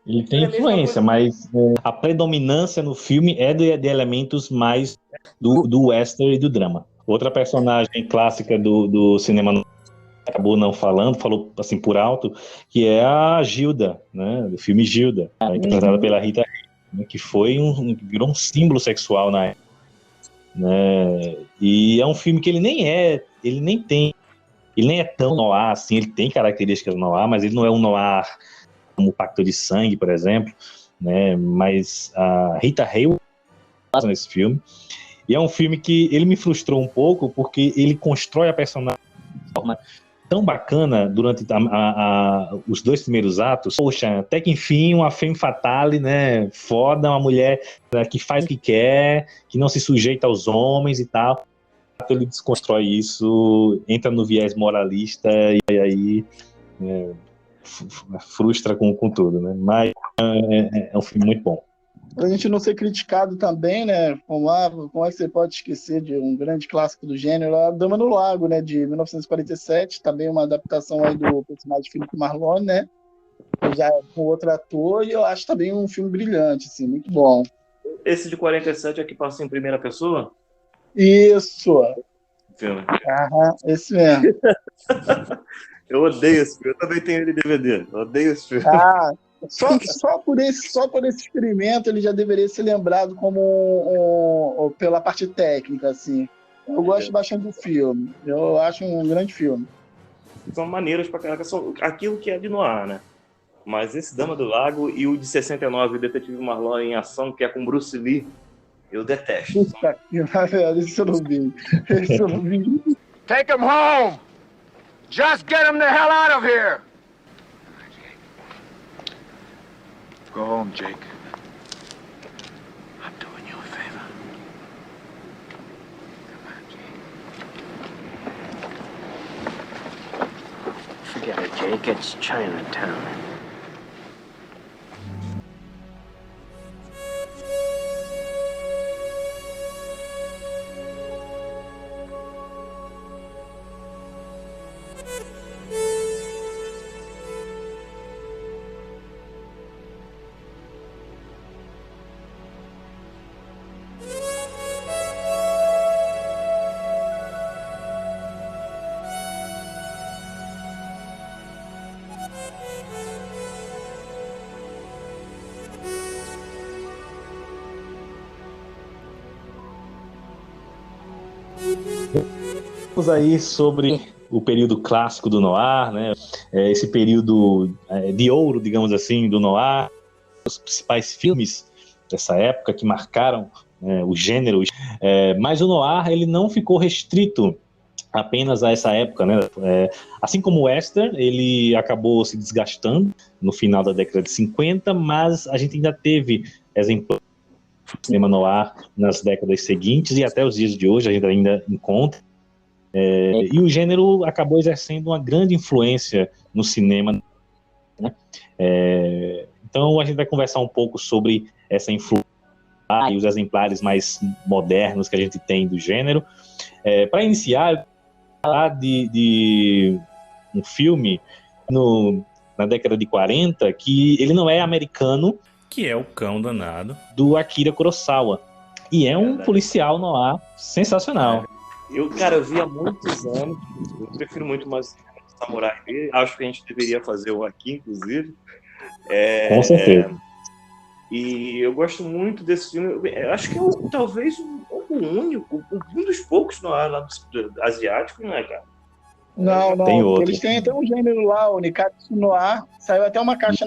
Ele tem influência, mas a predominância no filme é de elementos mais do western e do drama. Outra personagem clássica do cinema acabou não falou assim por alto, que é a Gilda, né, do filme Gilda, interpretada pela Rita Hayworth, né, que virou um símbolo sexual na época, né, e é um filme que ele nem é tão noir assim, ele tem características noir, mas ele não é um noir como o Pacto de Sangue, por exemplo, né, mas a Rita Hayworth nesse filme, e é um filme que ele me frustrou um pouco, porque ele constrói a personagem de forma tão bacana durante os 2 primeiros atos. Poxa, até que enfim, uma femme fatale, né? Foda, uma mulher que faz o que quer, que não se sujeita aos homens e tal. Ele desconstrói isso, entra no viés moralista e aí frustra com tudo, né? Mas é um filme muito bom. Pra gente não ser criticado também, né? Como é que você pode esquecer de um grande clássico do gênero, A Dama no Lago, né? De 1947, também uma adaptação aí do personagem Philip Marlowe, né? Já com outro ator, e eu acho também um filme brilhante, assim, muito bom. Esse de 47 é que passa em primeira pessoa? Isso! Filme. Esse mesmo. Eu odeio esse filme. Eu também tenho ele em DVD. Eu odeio esse filme. Ah, só por esse experimento ele já deveria ser lembrado como pela parte técnica, assim. Eu gosto bastante do filme. Eu acho um grande filme. São maneiras pra caraca. São aquilo que é de noir, né? Mas esse Dama do Lago e o de 69, o Detetive Marlowe em Ação, que é com Bruce Lee, eu detesto. Puta que pariu, isso eu não vi. Isso eu não vi. Take him home! Just get him the hell out of here! Go home, Jake. I'm doing you a favor. Come on, Jake. Forget it, Jake. It's Chinatown. Falamos aí sobre o período clássico do noir, né? Esse período de ouro, digamos assim, do noir, os principais filmes dessa época que marcaram o gênero. Mas o noir ele não ficou restrito apenas a essa época, né? Assim como o western, ele acabou se desgastando no final da década de 50, mas a gente ainda teve exemplos do cinema noir nas décadas seguintes e até os dias de hoje a gente ainda encontra. E o gênero acabou exercendo uma grande influência no cinema, né? Então a gente vai conversar um pouco sobre essa influência e os exemplares mais modernos que a gente tem do gênero. Para iniciar, falar de um filme na década de 40 que ele não é americano, que é O Cão Danado, do Akira Kurosawa, e é um policial noir sensacional. Eu vi há muitos anos. Eu prefiro muito mais o Samurai dele. Acho que a gente deveria fazer um aqui, inclusive. Com certeza. E eu gosto muito desse filme. Eu acho que é talvez o único, um dos poucos noir lá do asiático, né, cara? Não. Tem outro. Eles têm até um gênero lá, o Nikatsu Noir. Saiu até uma caixa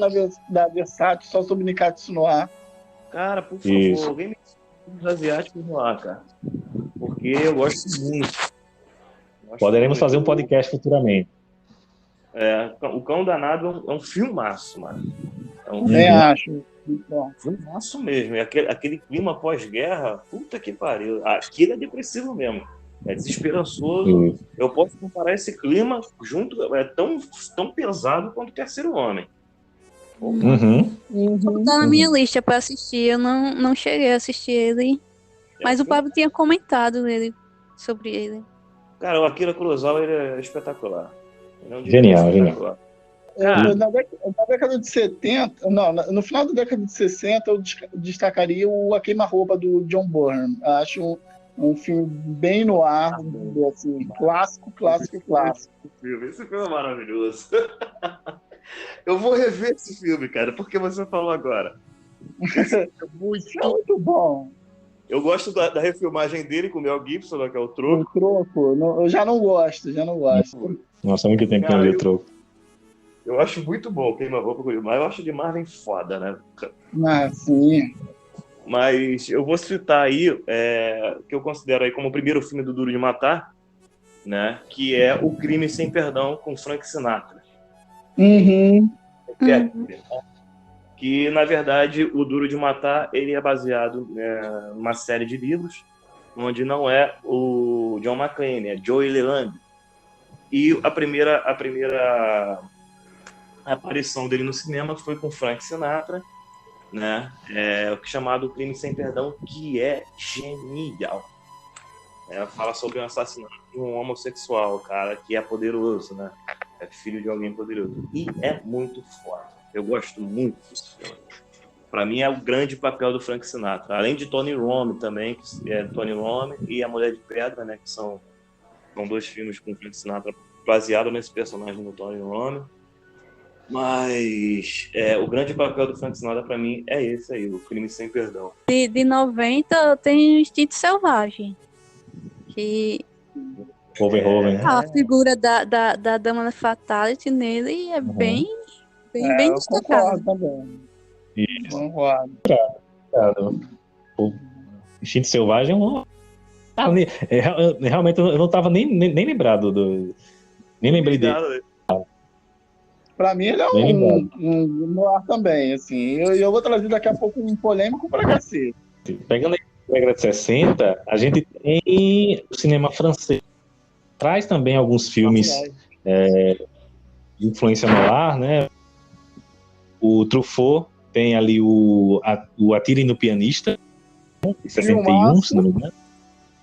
da Versátil só sobre Nikatsu Noir. Cara, por favor, alguém me ensina os asiáticos noir, cara. Porque eu gosto muito. Poderemos fazer um podcast futuramente. O Cão Danado é um filmaço, mano. Nem acho. Filmaço mesmo. E aquele clima pós-guerra, puta que pariu. Aquilo é depressivo mesmo. É desesperançoso. Eu posso comparar esse clima junto. É tão pesado quanto o Terceiro Homem. Tá na minha lista pra assistir. Eu não cheguei a assistir ele. Mas o Pablo tinha comentado sobre ele. Cara, o Akira Kurosawa ele é espetacular. Genial. Na década de 70, no final da década de 60, eu destacaria o A Queima-Roupa do John Burnham. Acho um filme bem no ar, assim, clássico. Esse filme é maravilhoso. Eu vou rever esse filme, cara, porque você falou agora. É muito bom. Eu gosto da refilmagem dele com o Mel Gibson, né, que é o Troco. O Troco, eu já não gosto. Nossa, há muito tempo que eu não vi o Troco. Eu acho muito bom o Queima-Roupa, mas eu acho de Marvin foda, né? Sim. Mas eu vou citar aí, que eu considero aí como o primeiro filme do Duro de Matar, né? Que é O Crime Sem Perdão, com Frank Sinatra. Que, na verdade, o Duro de Matar ele é baseado numa série de livros, onde não é o John McClane, é Joey Leland. E a primeira aparição dele no cinema foi com Frank Sinatra, né? Chamado O Crime Sem Perdão, que é genial. Fala sobre o assassinato de um homossexual, cara, que é poderoso, né? É filho de alguém poderoso. E é muito forte. Eu gosto muito desse filme. Para mim é o grande papel do Frank Sinatra. Além de Tony Rome também, que é Tony Rome e A Mulher de Pedra, né? Que são dois filmes com Frank Sinatra baseado nesse personagem do Tony Romo. Mas o grande papel do Frank Sinatra pra mim é esse aí, o Crime Sem Perdão. De 90 tem o Instinto Selvagem. Que Verhoeven. a figura da Dama Fatality nele é bem eu destacada. concordo também. Isso. Concordo. O Instinto Selvagem é um... realmente eu não estava nem lembrado do... Nem lembrei dele. Pra mim ele é um noir também, assim. Eu vou trazer daqui a pouco um polêmico pra cacete. Pegando a década de 60, a gente tem o cinema francês. Traz também alguns filmes de influência noir, né? O Truffaut tem ali o Atire no Pianista, em 61, se não me engano.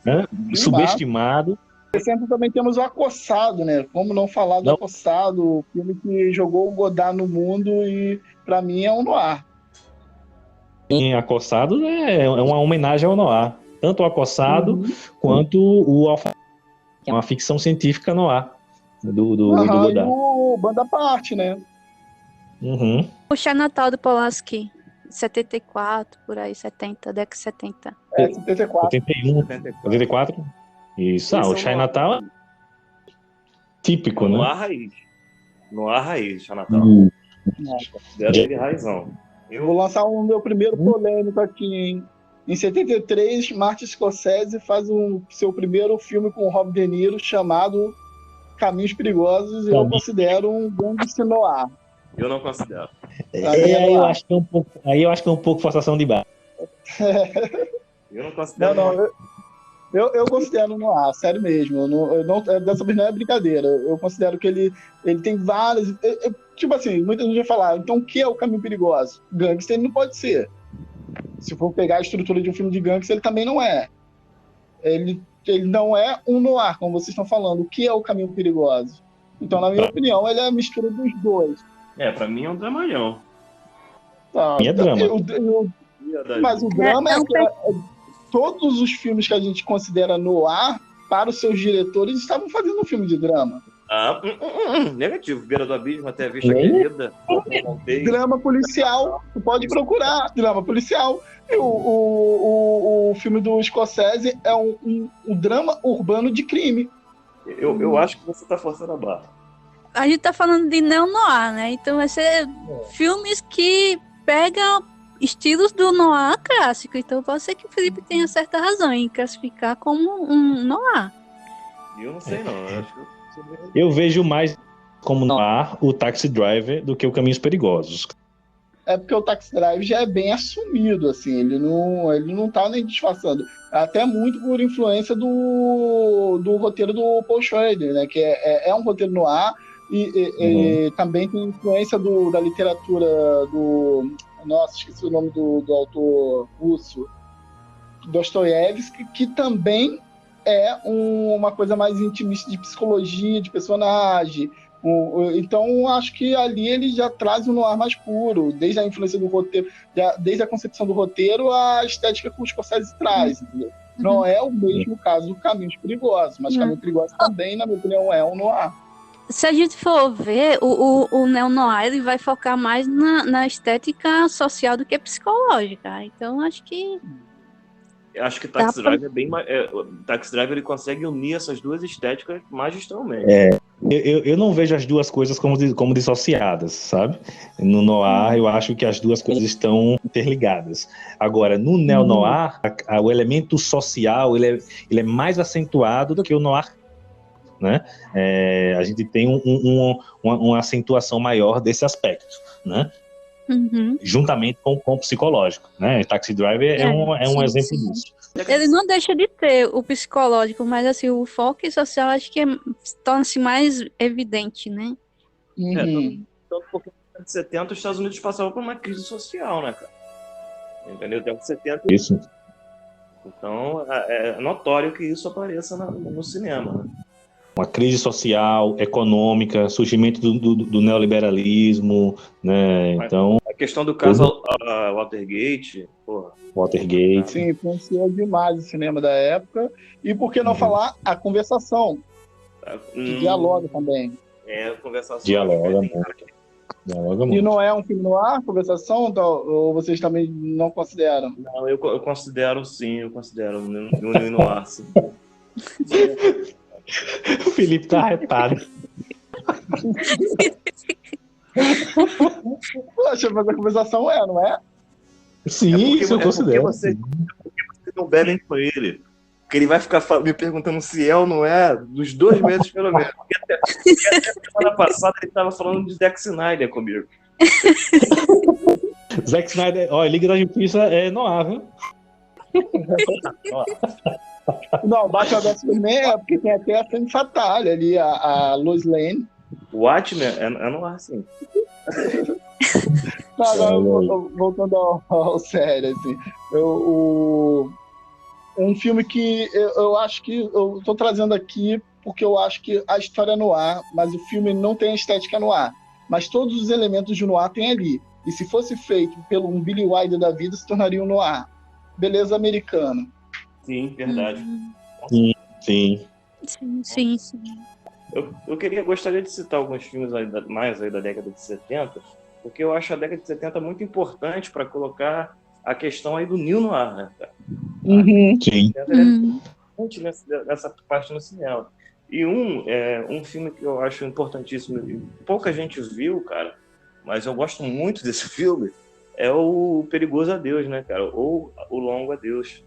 Né? Subestimado. Em 60 também temos o Acossado, né? Como não falar do Acossado, o filme que jogou o Godard no mundo e pra mim é um noir. Em Acossado é uma homenagem ao noir. Tanto o Acossado quanto o Alfa, que é uma ficção científica noir do Godard. E o Banda à Parte, né? O Chinatown do Polanski, 74, por aí, 70, década de 70. 74. 71, 74. Isso, o Chinatown é típico, né? No ar raiz, Chinatown. Considero ele raizão. Eu vou lançar o meu primeiro polêmico aqui, hein? Em 73, Martin Scorsese faz seu primeiro filme com o Robert De Niro chamado Caminhos Perigosos, e eu considero um gangster noir. Eu não considero. Aí eu acho que é um pouco forçação de barra. Eu não considero. Eu considero noir, sério mesmo. Eu não, dessa vez não é brincadeira. Eu considero que ele tem várias. Tipo assim, muita gente vai falar, então o que é o Caminho Perigoso? Gangster ele não pode ser. Se for pegar a estrutura de um filme de gangster, ele também não é. Ele não é um noir, como vocês estão falando. O que é o Caminho Perigoso? Então, na minha opinião, ele é a mistura dos dois. Pra mim é um dramalhão. É drama. Mas o drama é que todos os filmes que a gente considera noir, para os seus diretores, estavam fazendo um filme de drama. Negativo. Beira do Abismo, Até a Vista Querida. Drama policial. Tu pode procurar. Drama policial. E o filme do Scorsese é um drama urbano de crime. Eu acho que você está forçando a barra. A gente tá falando de neo-noir, né? Então vai ser filmes que pegam estilos do noir clássico. Então pode ser que o Felipe tenha certa razão em classificar como um noir. Eu não sei, não. Eu vejo mais como noir o Taxi Driver do que o Caminhos Perigosos. É porque o Taxi Driver já é bem assumido, assim, ele não tá nem disfarçando. Até muito por influência do roteiro do Paul Schrader, né? Que é um roteiro noir e também tem influência da literatura do... Nossa, esqueci o nome do autor russo, Dostoiévski, que também é uma coisa mais intimista de psicologia, de personagem. Então, acho que ali ele já traz um noir mais puro, desde a influência do roteiro, desde a concepção do roteiro, a estética que o Scorsese traz, entendeu? Não é o mesmo caso do Caminhos Perigosos, mas Caminhos Perigosos também, na minha opinião, é um noir. Se a gente for ver, o neo-noir ele vai focar mais na estética social do que psicológica. Então, acho que... Eu acho que Taxi Driver é bem mais... Taxi Driver ele consegue unir essas duas estéticas magistralmente. Eu não vejo as duas coisas como dissociadas, sabe? No noir, eu acho que as duas coisas estão interligadas. Agora, no neo-noir, o elemento social ele é mais acentuado do que o noir, né? A gente tem uma acentuação maior desse aspecto, né? Juntamente com o psicológico, né? Taxi Driver é um exemplo disso. Ele não deixa de ter o psicológico, mas assim, o foco social acho que torna-se mais evidente, né? Tanto porque nos anos 70 os Estados Unidos passavam por uma crise social, né, cara? Entendeu? Até os 70. Isso. Então, é notório que isso apareça no cinema, né? Uma crise social, econômica, surgimento do neoliberalismo, né? Então, a questão do caso Watergate, porra. Watergate. Sim, influenciou demais o cinema da época. E por que não falar a conversação? Que dialoga também. Conversação. Dialoga muito. Dialoga E muito. não é um filme no ar, conversação, ou vocês também não consideram? Não, eu considero sim, eu considero um no ar, sim. O Felipe tá arretado. Poxa, mas a conversação não é? Sim, isso eu considero. Porque vocês não bebem com ele. Porque ele vai ficar me perguntando se é ou não é, dos 2 meses pelo menos. Porque até semana passada ele estava falando de Zack Snyder comigo. Zack Snyder, Liga da Justiça é noir, viu? Não, Batman vs Superman é porque tem até a Femme Fatale ali, a Lois Lane. O Watchmen é no ar, sim. Voltando ao sério, assim. Um filme que eu acho que eu tô trazendo aqui porque eu acho que a história é no ar, mas o filme não tem a estética no ar. Mas todos os elementos de noir tem ali. E se fosse feito pelo um Billy Wilder da vida, se tornaria um noir. Beleza americana. Sim, verdade. Sim. Eu gostaria de citar alguns filmes mais da década de 70, porque eu acho a década de 70 muito importante para colocar a questão aí do Neo Noir, né, cara? Sim. Muito nessa parte no cinema. E um filme que eu acho importantíssimo, e pouca gente viu, cara, mas eu gosto muito desse filme, é o Perigoso Adeus, né, cara? Ou O Longo Adeus,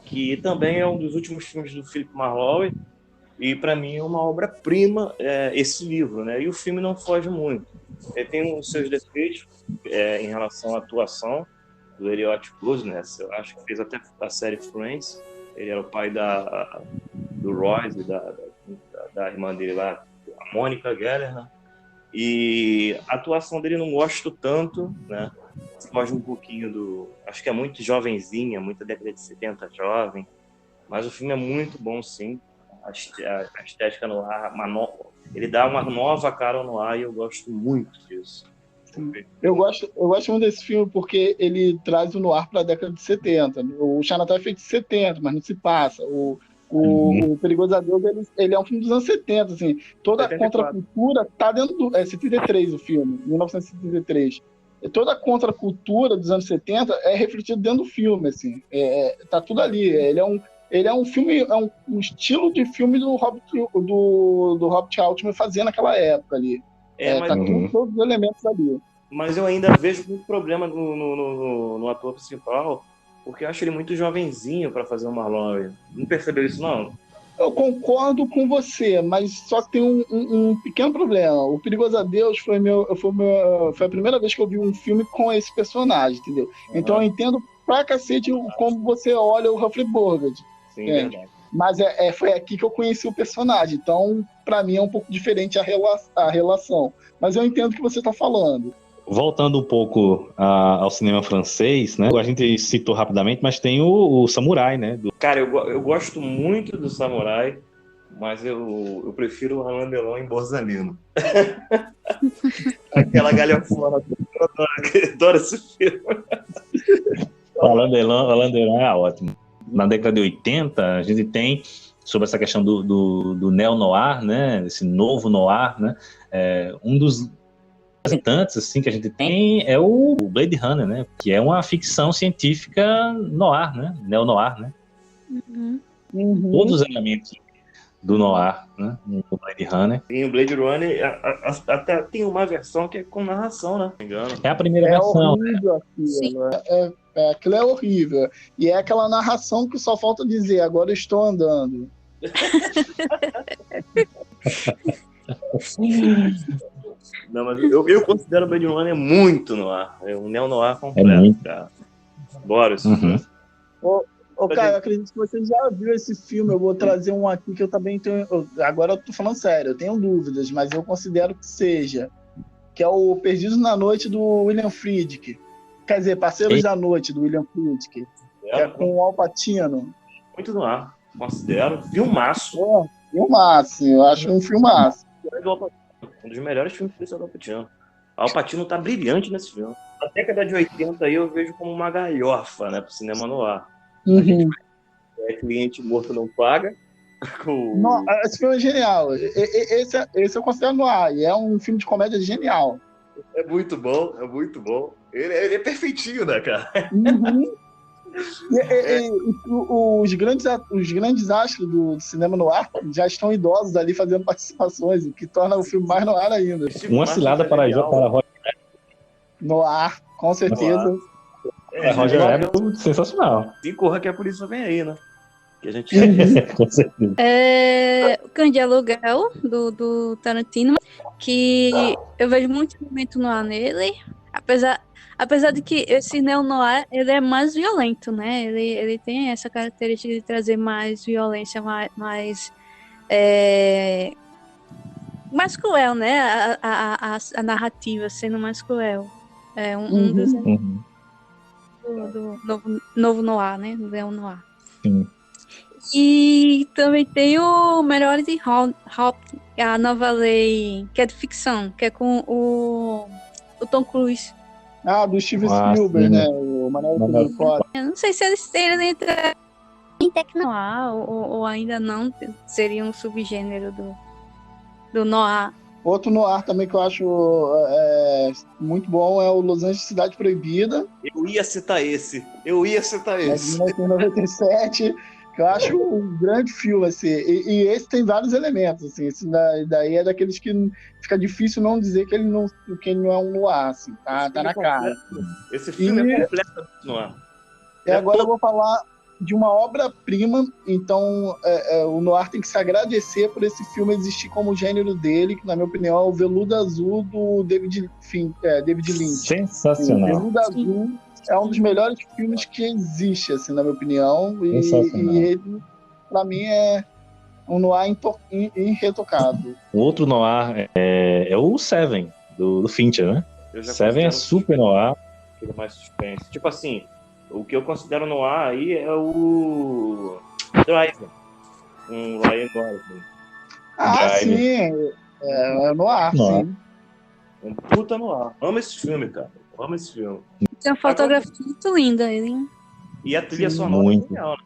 que também é um dos últimos filmes do Philip Marlowe, e para mim é uma obra-prima esse livro, né? E o filme não foge muito. Tem os seus defeitos em relação à atuação do Elliot Goodness, eu acho que fez até a série Friends. Ele era o pai do Royce e da irmã dele lá, a Mônica Geller, né? E a atuação dele não gosto tanto, né? Foge um pouquinho acho que é muito jovenzinha, muita década de 70 jovem, mas o filme é muito bom, sim. A estética no ar, ele dá uma nova cara no ar e eu gosto muito disso. Eu gosto muito desse filme porque ele traz o noir para a década de 70. O Chinatown é feito de 70, mas não se passa. O Perigoso Adeus, ele é um filme dos anos 70. Assim, toda 74. A contracultura está dentro do... 73 o filme, 1973. Toda a contracultura dos anos 70 é refletida dentro do filme. Assim, tá tudo ali. Ele é um filme, um estilo de filme do Robert Altman fazia naquela época ali. Tá todos os elementos ali. Mas eu ainda vejo muito problema no ator principal, porque eu acho ele muito jovenzinho para fazer o Marlowe. Não percebeu isso, não? Eu concordo com você, mas só que tem um pequeno problema. O Perigoso Adeus foi a primeira vez que eu vi um filme com esse personagem, entendeu? Então eu entendo pra cacete como você olha o Humphrey Bogart. Sim, verdade. Mas foi aqui que eu conheci o personagem. Então, para mim, é um pouco diferente a relação. Mas eu entendo o que você está falando. Voltando um pouco ao cinema francês, né? A gente citou rapidamente, mas tem o Samurai, né? Cara, eu gosto muito do Samurai, mas eu prefiro o Alain Delon em Borsalino. Aquela galhofona. Eu adoro esse filme. O Alain Delon é ótimo. Na década de 80, a gente tem sobre essa questão do neo-noir, né? Esse novo noir, né? Um dos representantes assim, que a gente tem é o Blade Runner, né? Que é uma ficção científica noir, né? Neo-noir, né? Todos os elementos do noir, né? No Blade Runner. Tem o Blade Runner, até tem uma versão que é com narração, né? Não me engano. É a primeira versão. Horrível aquilo. Aquilo é horrível. E é aquela narração que só falta dizer, agora eu estou andando. Não, mas eu considero o Blade Runner muito noir. É um neo-noir completo, cara. Adoro esse filme. Cara, eu acredito que você já viu esse filme. Eu vou trazer um aqui que eu também tenho... Agora eu tô falando sério, eu tenho dúvidas, mas eu considero que seja. Que é o Perdidos na Noite, do William Friedkin. Quer dizer, Parceiros da Noite, do William Friedkin. Que é com o Al Pacino. Muito noir. Considero filmaço. Filmaço, eu acho um filmaço. Um dos melhores filmes do Al Pacino. Al Pacino tá brilhante nesse filme. Na década de 80 aí eu vejo como uma galhofa, né, pro cinema noir. Cliente morto não paga. Não, esse filme é genial. Esse eu considero noir. E é um filme de comédia genial. É muito bom, é muito bom. Ele é perfeitinho, né, cara? Uhum. Os grandes astros do cinema noir já estão idosos ali fazendo participações, o que torna o filme mais noir ainda. Uma cilada para Roger. Noir, com certeza. Roger Rabbit, sensacional. E corra que a polícia vem aí, né? Que a gente com certeza. O Cães de Aluguel, do Tarantino, que eu vejo muito elemento noir nele, apesar de que esse neo-noir, ele é mais violento, né? Ele tem essa característica de trazer mais violência, mais cruel, né? A narrativa sendo mais cruel. É um dos do novo noir, né? Do neo-noir. Sim. E também tem o Melhores de Hop, a nova lei, que é de ficção, que é com o Tom Cruise. Do Steven Spielberg, né? O Manuel do Fora. Eu não sei se eles entram em tecnoir ou ainda não, seria um subgênero do noir. Outro noir também que eu acho muito bom é o Los Angeles Cidade Proibida. Eu ia citar esse. De 1997, que eu acho um grande filme, assim. E esse tem vários elementos, assim. Esse daí é daqueles que fica difícil não dizer que ele não é um noir, assim. Tá na cara. Esse filme é completamente noir. E agora eu vou falar de uma obra-prima, então o noir tem que se agradecer por esse filme existir como gênero dele, que na minha opinião é o Veludo Azul do David Lynch. Sensacional. O Veludo Azul é um dos melhores filmes que existe, assim, na minha opinião, e ele, pra mim, é um noir irretocável. O outro noir é o Seven, do Fincher, né? Seven é super noir. Aquele mais suspense. Tipo assim, o que eu considero noir aí é o Drive. Um Ryan Gosling. Sim. É noir, sim. Um puta noir. Amo esse filme, cara. Amo esse filme. Tem uma fotografia muito linda, ele. E a trilha sonora é genial,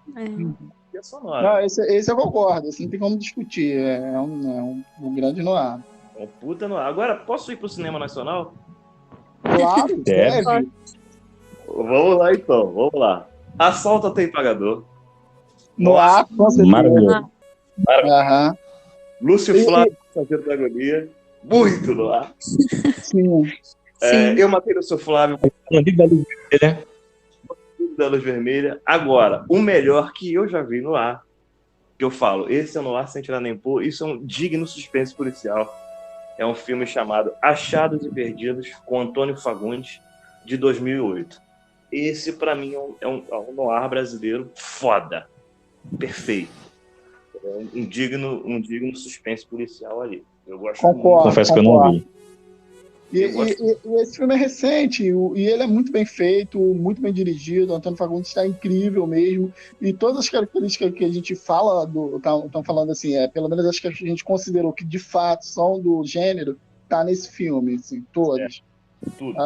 né? Trilha sonora. Não, esse eu concordo, assim, não tem como discutir. É um grande noir. É um puta noir. Agora, posso ir pro cinema nacional? Claro, deve. Vamos lá, então. Vamos lá. Assalto Tem Pagador. Noir, com certeza. Maravilhoso. Lúcio Flávio, Passageiro da Agonia. Muito noir. Sim. Eu matei o Lúcio Flávio. Da Luz Vermelha. Agora, o melhor que eu já vi no ar, que eu falo, esse é no ar sem tirar nem pôr, isso é um digno suspense policial. É um filme chamado Achados e Perdidos, com Antônio Fagundes, de 2008. Esse, pra mim, é um noir brasileiro foda. Perfeito. É um digno suspense policial ali. Eu gosto muito. Confesso que eu não vi. E esse filme é recente, e ele é muito bem feito, muito bem dirigido. O Antônio Fagundes está incrível mesmo. E todas as características que a gente fala, estão falando assim, pelo menos as que a gente considerou que de fato são do gênero, tá nesse filme, assim, todas. Tudo.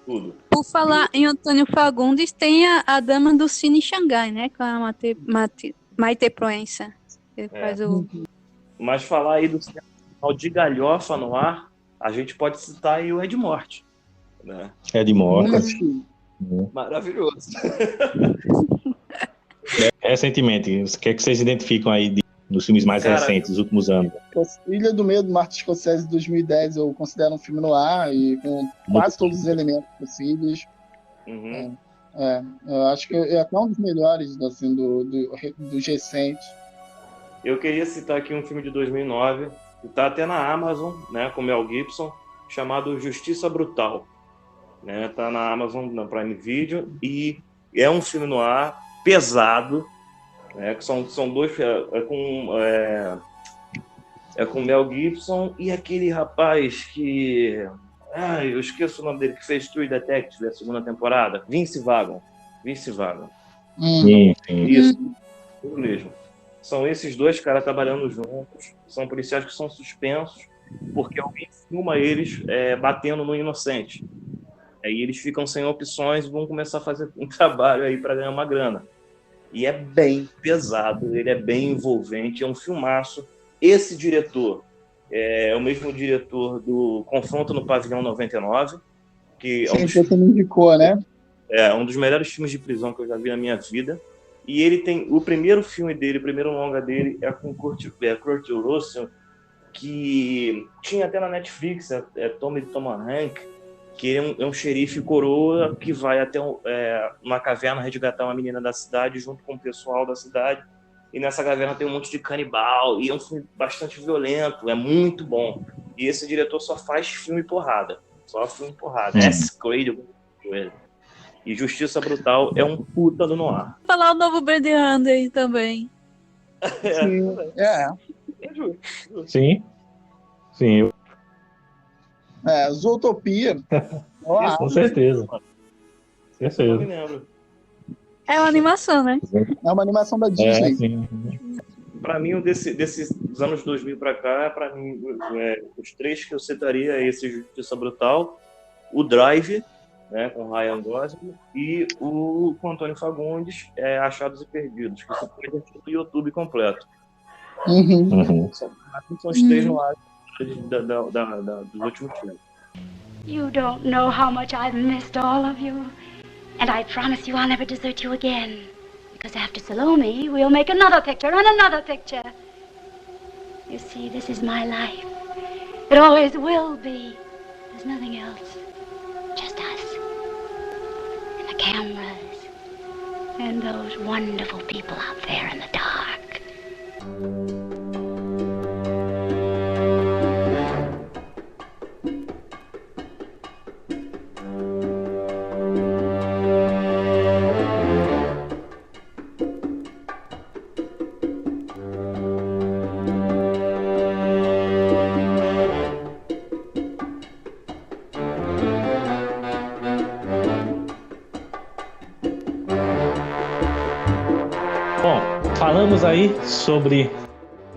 Tudo. Por falar em Antônio Fagundes, tem a Dama do Cine Xangai, né? Com a Maite Proença. Ele faz Mas falar aí do cinema de galhofa no ar, a gente pode citar aí o Ed Morte, né? Ed Morte. Maravilhoso. Recentemente, o que é que vocês identificam aí dos filmes mais recentes, dos últimos anos? Ilha do Medo, Martin Scorsese, de 2010, eu considero um filme no ar e com quase todos os elementos possíveis. Eu acho que é até um dos melhores, assim, dos recentes. Eu queria citar aqui um filme de 2009, que está até na Amazon, né, com Mel Gibson, chamado Justiça Brutal. Né, tá na Amazon, na Prime Video, e é um filme no ar pesado, né, que são dois... É com Mel Gibson e aquele rapaz que... eu esqueço o nome dele, que fez True Detective, a segunda temporada. Vince Vaughn. Sim. Isso mesmo. São esses dois caras trabalhando juntos. São policiais que são suspensos porque alguém filma eles batendo no inocente. Aí eles ficam sem opções e vão começar a fazer um trabalho aí para ganhar uma grana. E é bem pesado, ele é bem envolvente, é um filmaço. Esse diretor é o mesmo diretor do Confronto no Pavilhão 99, que Sim, você me indicou, né? é um dos melhores filmes de prisão que eu já vi na minha vida. E ele tem o primeiro filme dele, o primeiro longa dele é com Kurt Russell, que tinha até na Netflix, Tommy Hank, que é um xerife coroa que vai até uma caverna resgatar uma menina da cidade junto com o pessoal da cidade. E nessa caverna tem um monte de canibal, e é um filme bastante violento, é muito bom. E esse diretor só faz filme porrada. Só filme porrada. S-Grade. E Justiça Brutal é um puta do noir. Falar o novo Blade Runner aí também. Sim, Sim. Sim, Zootopia. com certeza. Eu me lembro. É uma animação, né? É uma animação da Disney. Sim. Para mim, dos anos 2000 para cá, para mim, os três que eu citaria é esse Justiça Brutal, o Drive, né, com Ryan Gosling, e o com Antônio Fagundes, Achados e Perdidos, que você pode assistir no YouTube completo. São os três no ar dos últimos filmes. You don't know how much I've missed all of you. And I promise you I'll never desert you again. Because after Salome, we'll make another picture and another picture. You see, this is my life. It always will be. There's nothing else. Just us. And the cameras. And those wonderful people out there in the dark. Bom, falamos aí sobre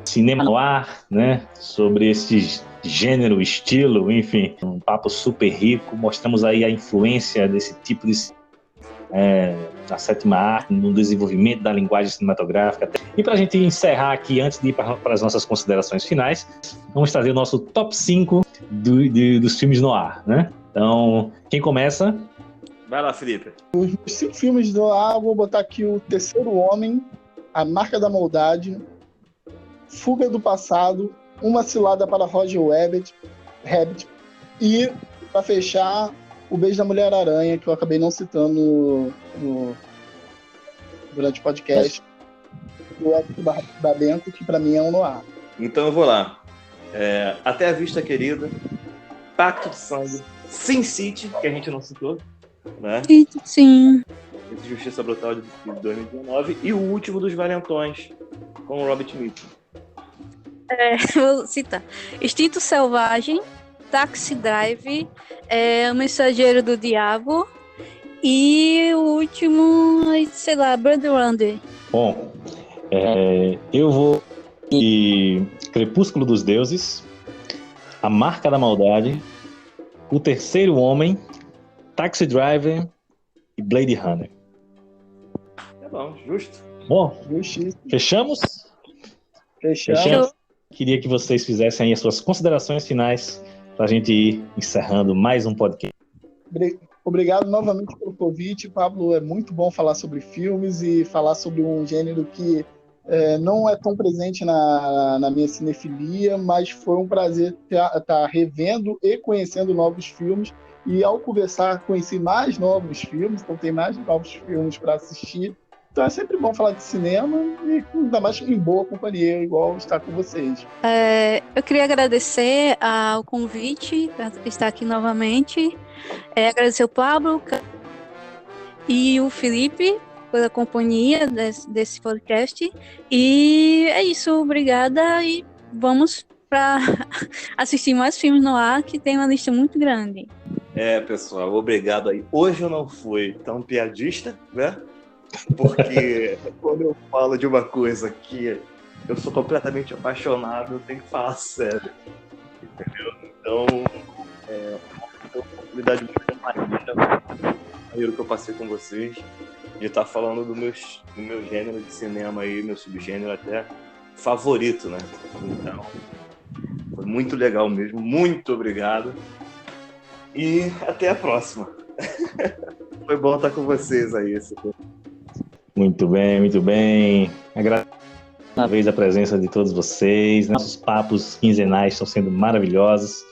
cinema noir, né? Sobre esse gênero, estilo, enfim, um papo super rico. Mostramos aí a influência desse tipo de da sétima arte no desenvolvimento da linguagem cinematográfica. E para a gente encerrar aqui, antes de ir para as nossas considerações finais, vamos trazer o nosso top 5 dos filmes noir, né? Então, quem começa? Vai lá, Felipe. Os 5 filmes do ar, vou botar aqui o Terceiro Homem, A Marca da Maldade, Fuga do Passado, Uma Cilada para Roger Rabbit e, para fechar, O Beijo da Mulher-Aranha, que eu acabei não citando durante o podcast, do Hector Barbento, que para mim é um noir. Então eu vou lá. Até a Vista Querida, Pacto de Sangue, Sin City, que a gente não citou, né? Sim. Esse Justiça Brutal de 2019 e o último dos Valentões, com o Robert Mitchum. Vou citar. Instinto Selvagem, Taxi Drive, O Mensageiro do Diabo e o último, sei lá, Blade Runner. Bom, eu vou de Crepúsculo dos Deuses, A Marca da Maldade, O Terceiro Homem, Taxi Driver e Blade Runner. Tá bom, justo. Bom, Justíssimo. fechamos? Fechamos. Queria que vocês fizessem aí as suas considerações finais para a gente ir encerrando mais um podcast. Obrigado novamente pelo convite, Pablo. É muito bom falar sobre filmes e falar sobre um gênero que não é tão presente na minha cinefilia, mas foi um prazer estar revendo e conhecendo novos filmes. E ao conversar, conheci mais novos filmes, então tem mais novos filmes para assistir. Então é sempre bom falar de cinema e ainda mais em boa companhia, igual estar com vocês. Eu queria agradecer ao convite para estar aqui novamente. Agradecer o Pablo e o Felipe pela companhia desse podcast. E é isso, obrigada e vamos para assistir mais filmes no ar, que tem uma lista muito grande. Pessoal, obrigado aí. Hoje eu não fui tão piadista, né? Porque quando eu falo de uma coisa que eu sou completamente apaixonado, eu tenho que falar sério. Entendeu? Então, é uma oportunidade muito maneira que eu passei com vocês. de estar falando do meu gênero de cinema aí, meu subgênero até favorito, né? Então, foi muito legal mesmo. Muito obrigado. E até a próxima. Foi bom estar com vocês aí. Muito bem, muito bem. Agradeço uma vez a presença de todos vocês. Nossos papos quinzenais estão sendo maravilhosos.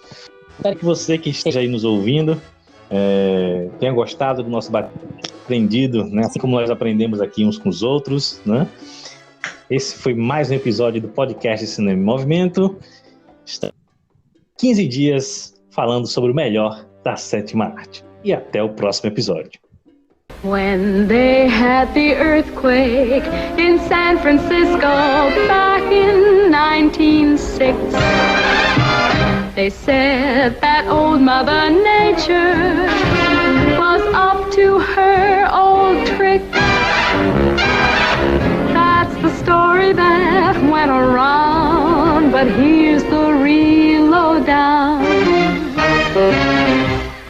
Espero que você que esteja aí nos ouvindo tenha gostado do nosso aprendido, né? Assim como nós aprendemos aqui uns com os outros, né? Esse foi mais um episódio do podcast Cinema em Movimento. Estamos 15 dias falando sobre o melhor da sétima arte. E até o próximo episódio. When they had the earthquake in San Francisco back in 1906, they said that old Mother Nature was up to her old trick. That's the story that went around, but here's the real lowdown.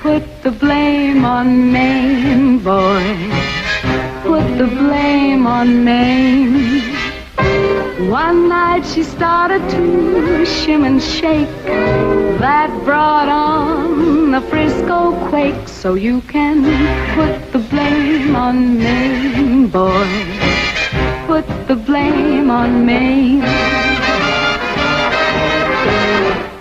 Put the blame on Maine, boy. Put the blame on Maine. One night she started to shim and shake. That brought on the Frisco quake. So you can put the blame on Maine, boy. Put the blame on Maine.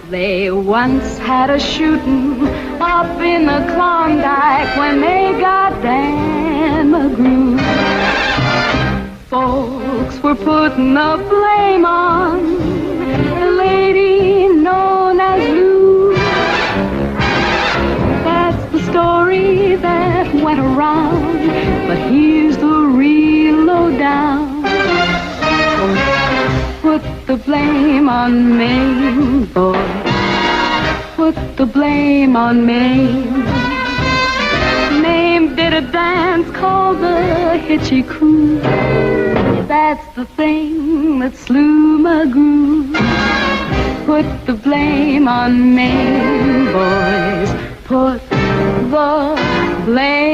They once had a shooting up in the Klondike when they got Dan McGrew. Folks were putting the blame on the lady known as Lou. That's the story that went around, but here's the real lowdown. Put the blame on Maine, boy. Put the blame on Maine. Maine did a dance called the Hitchy Coo. That's the thing that slew McGrew. Put the blame on Maine, boys. Put the blame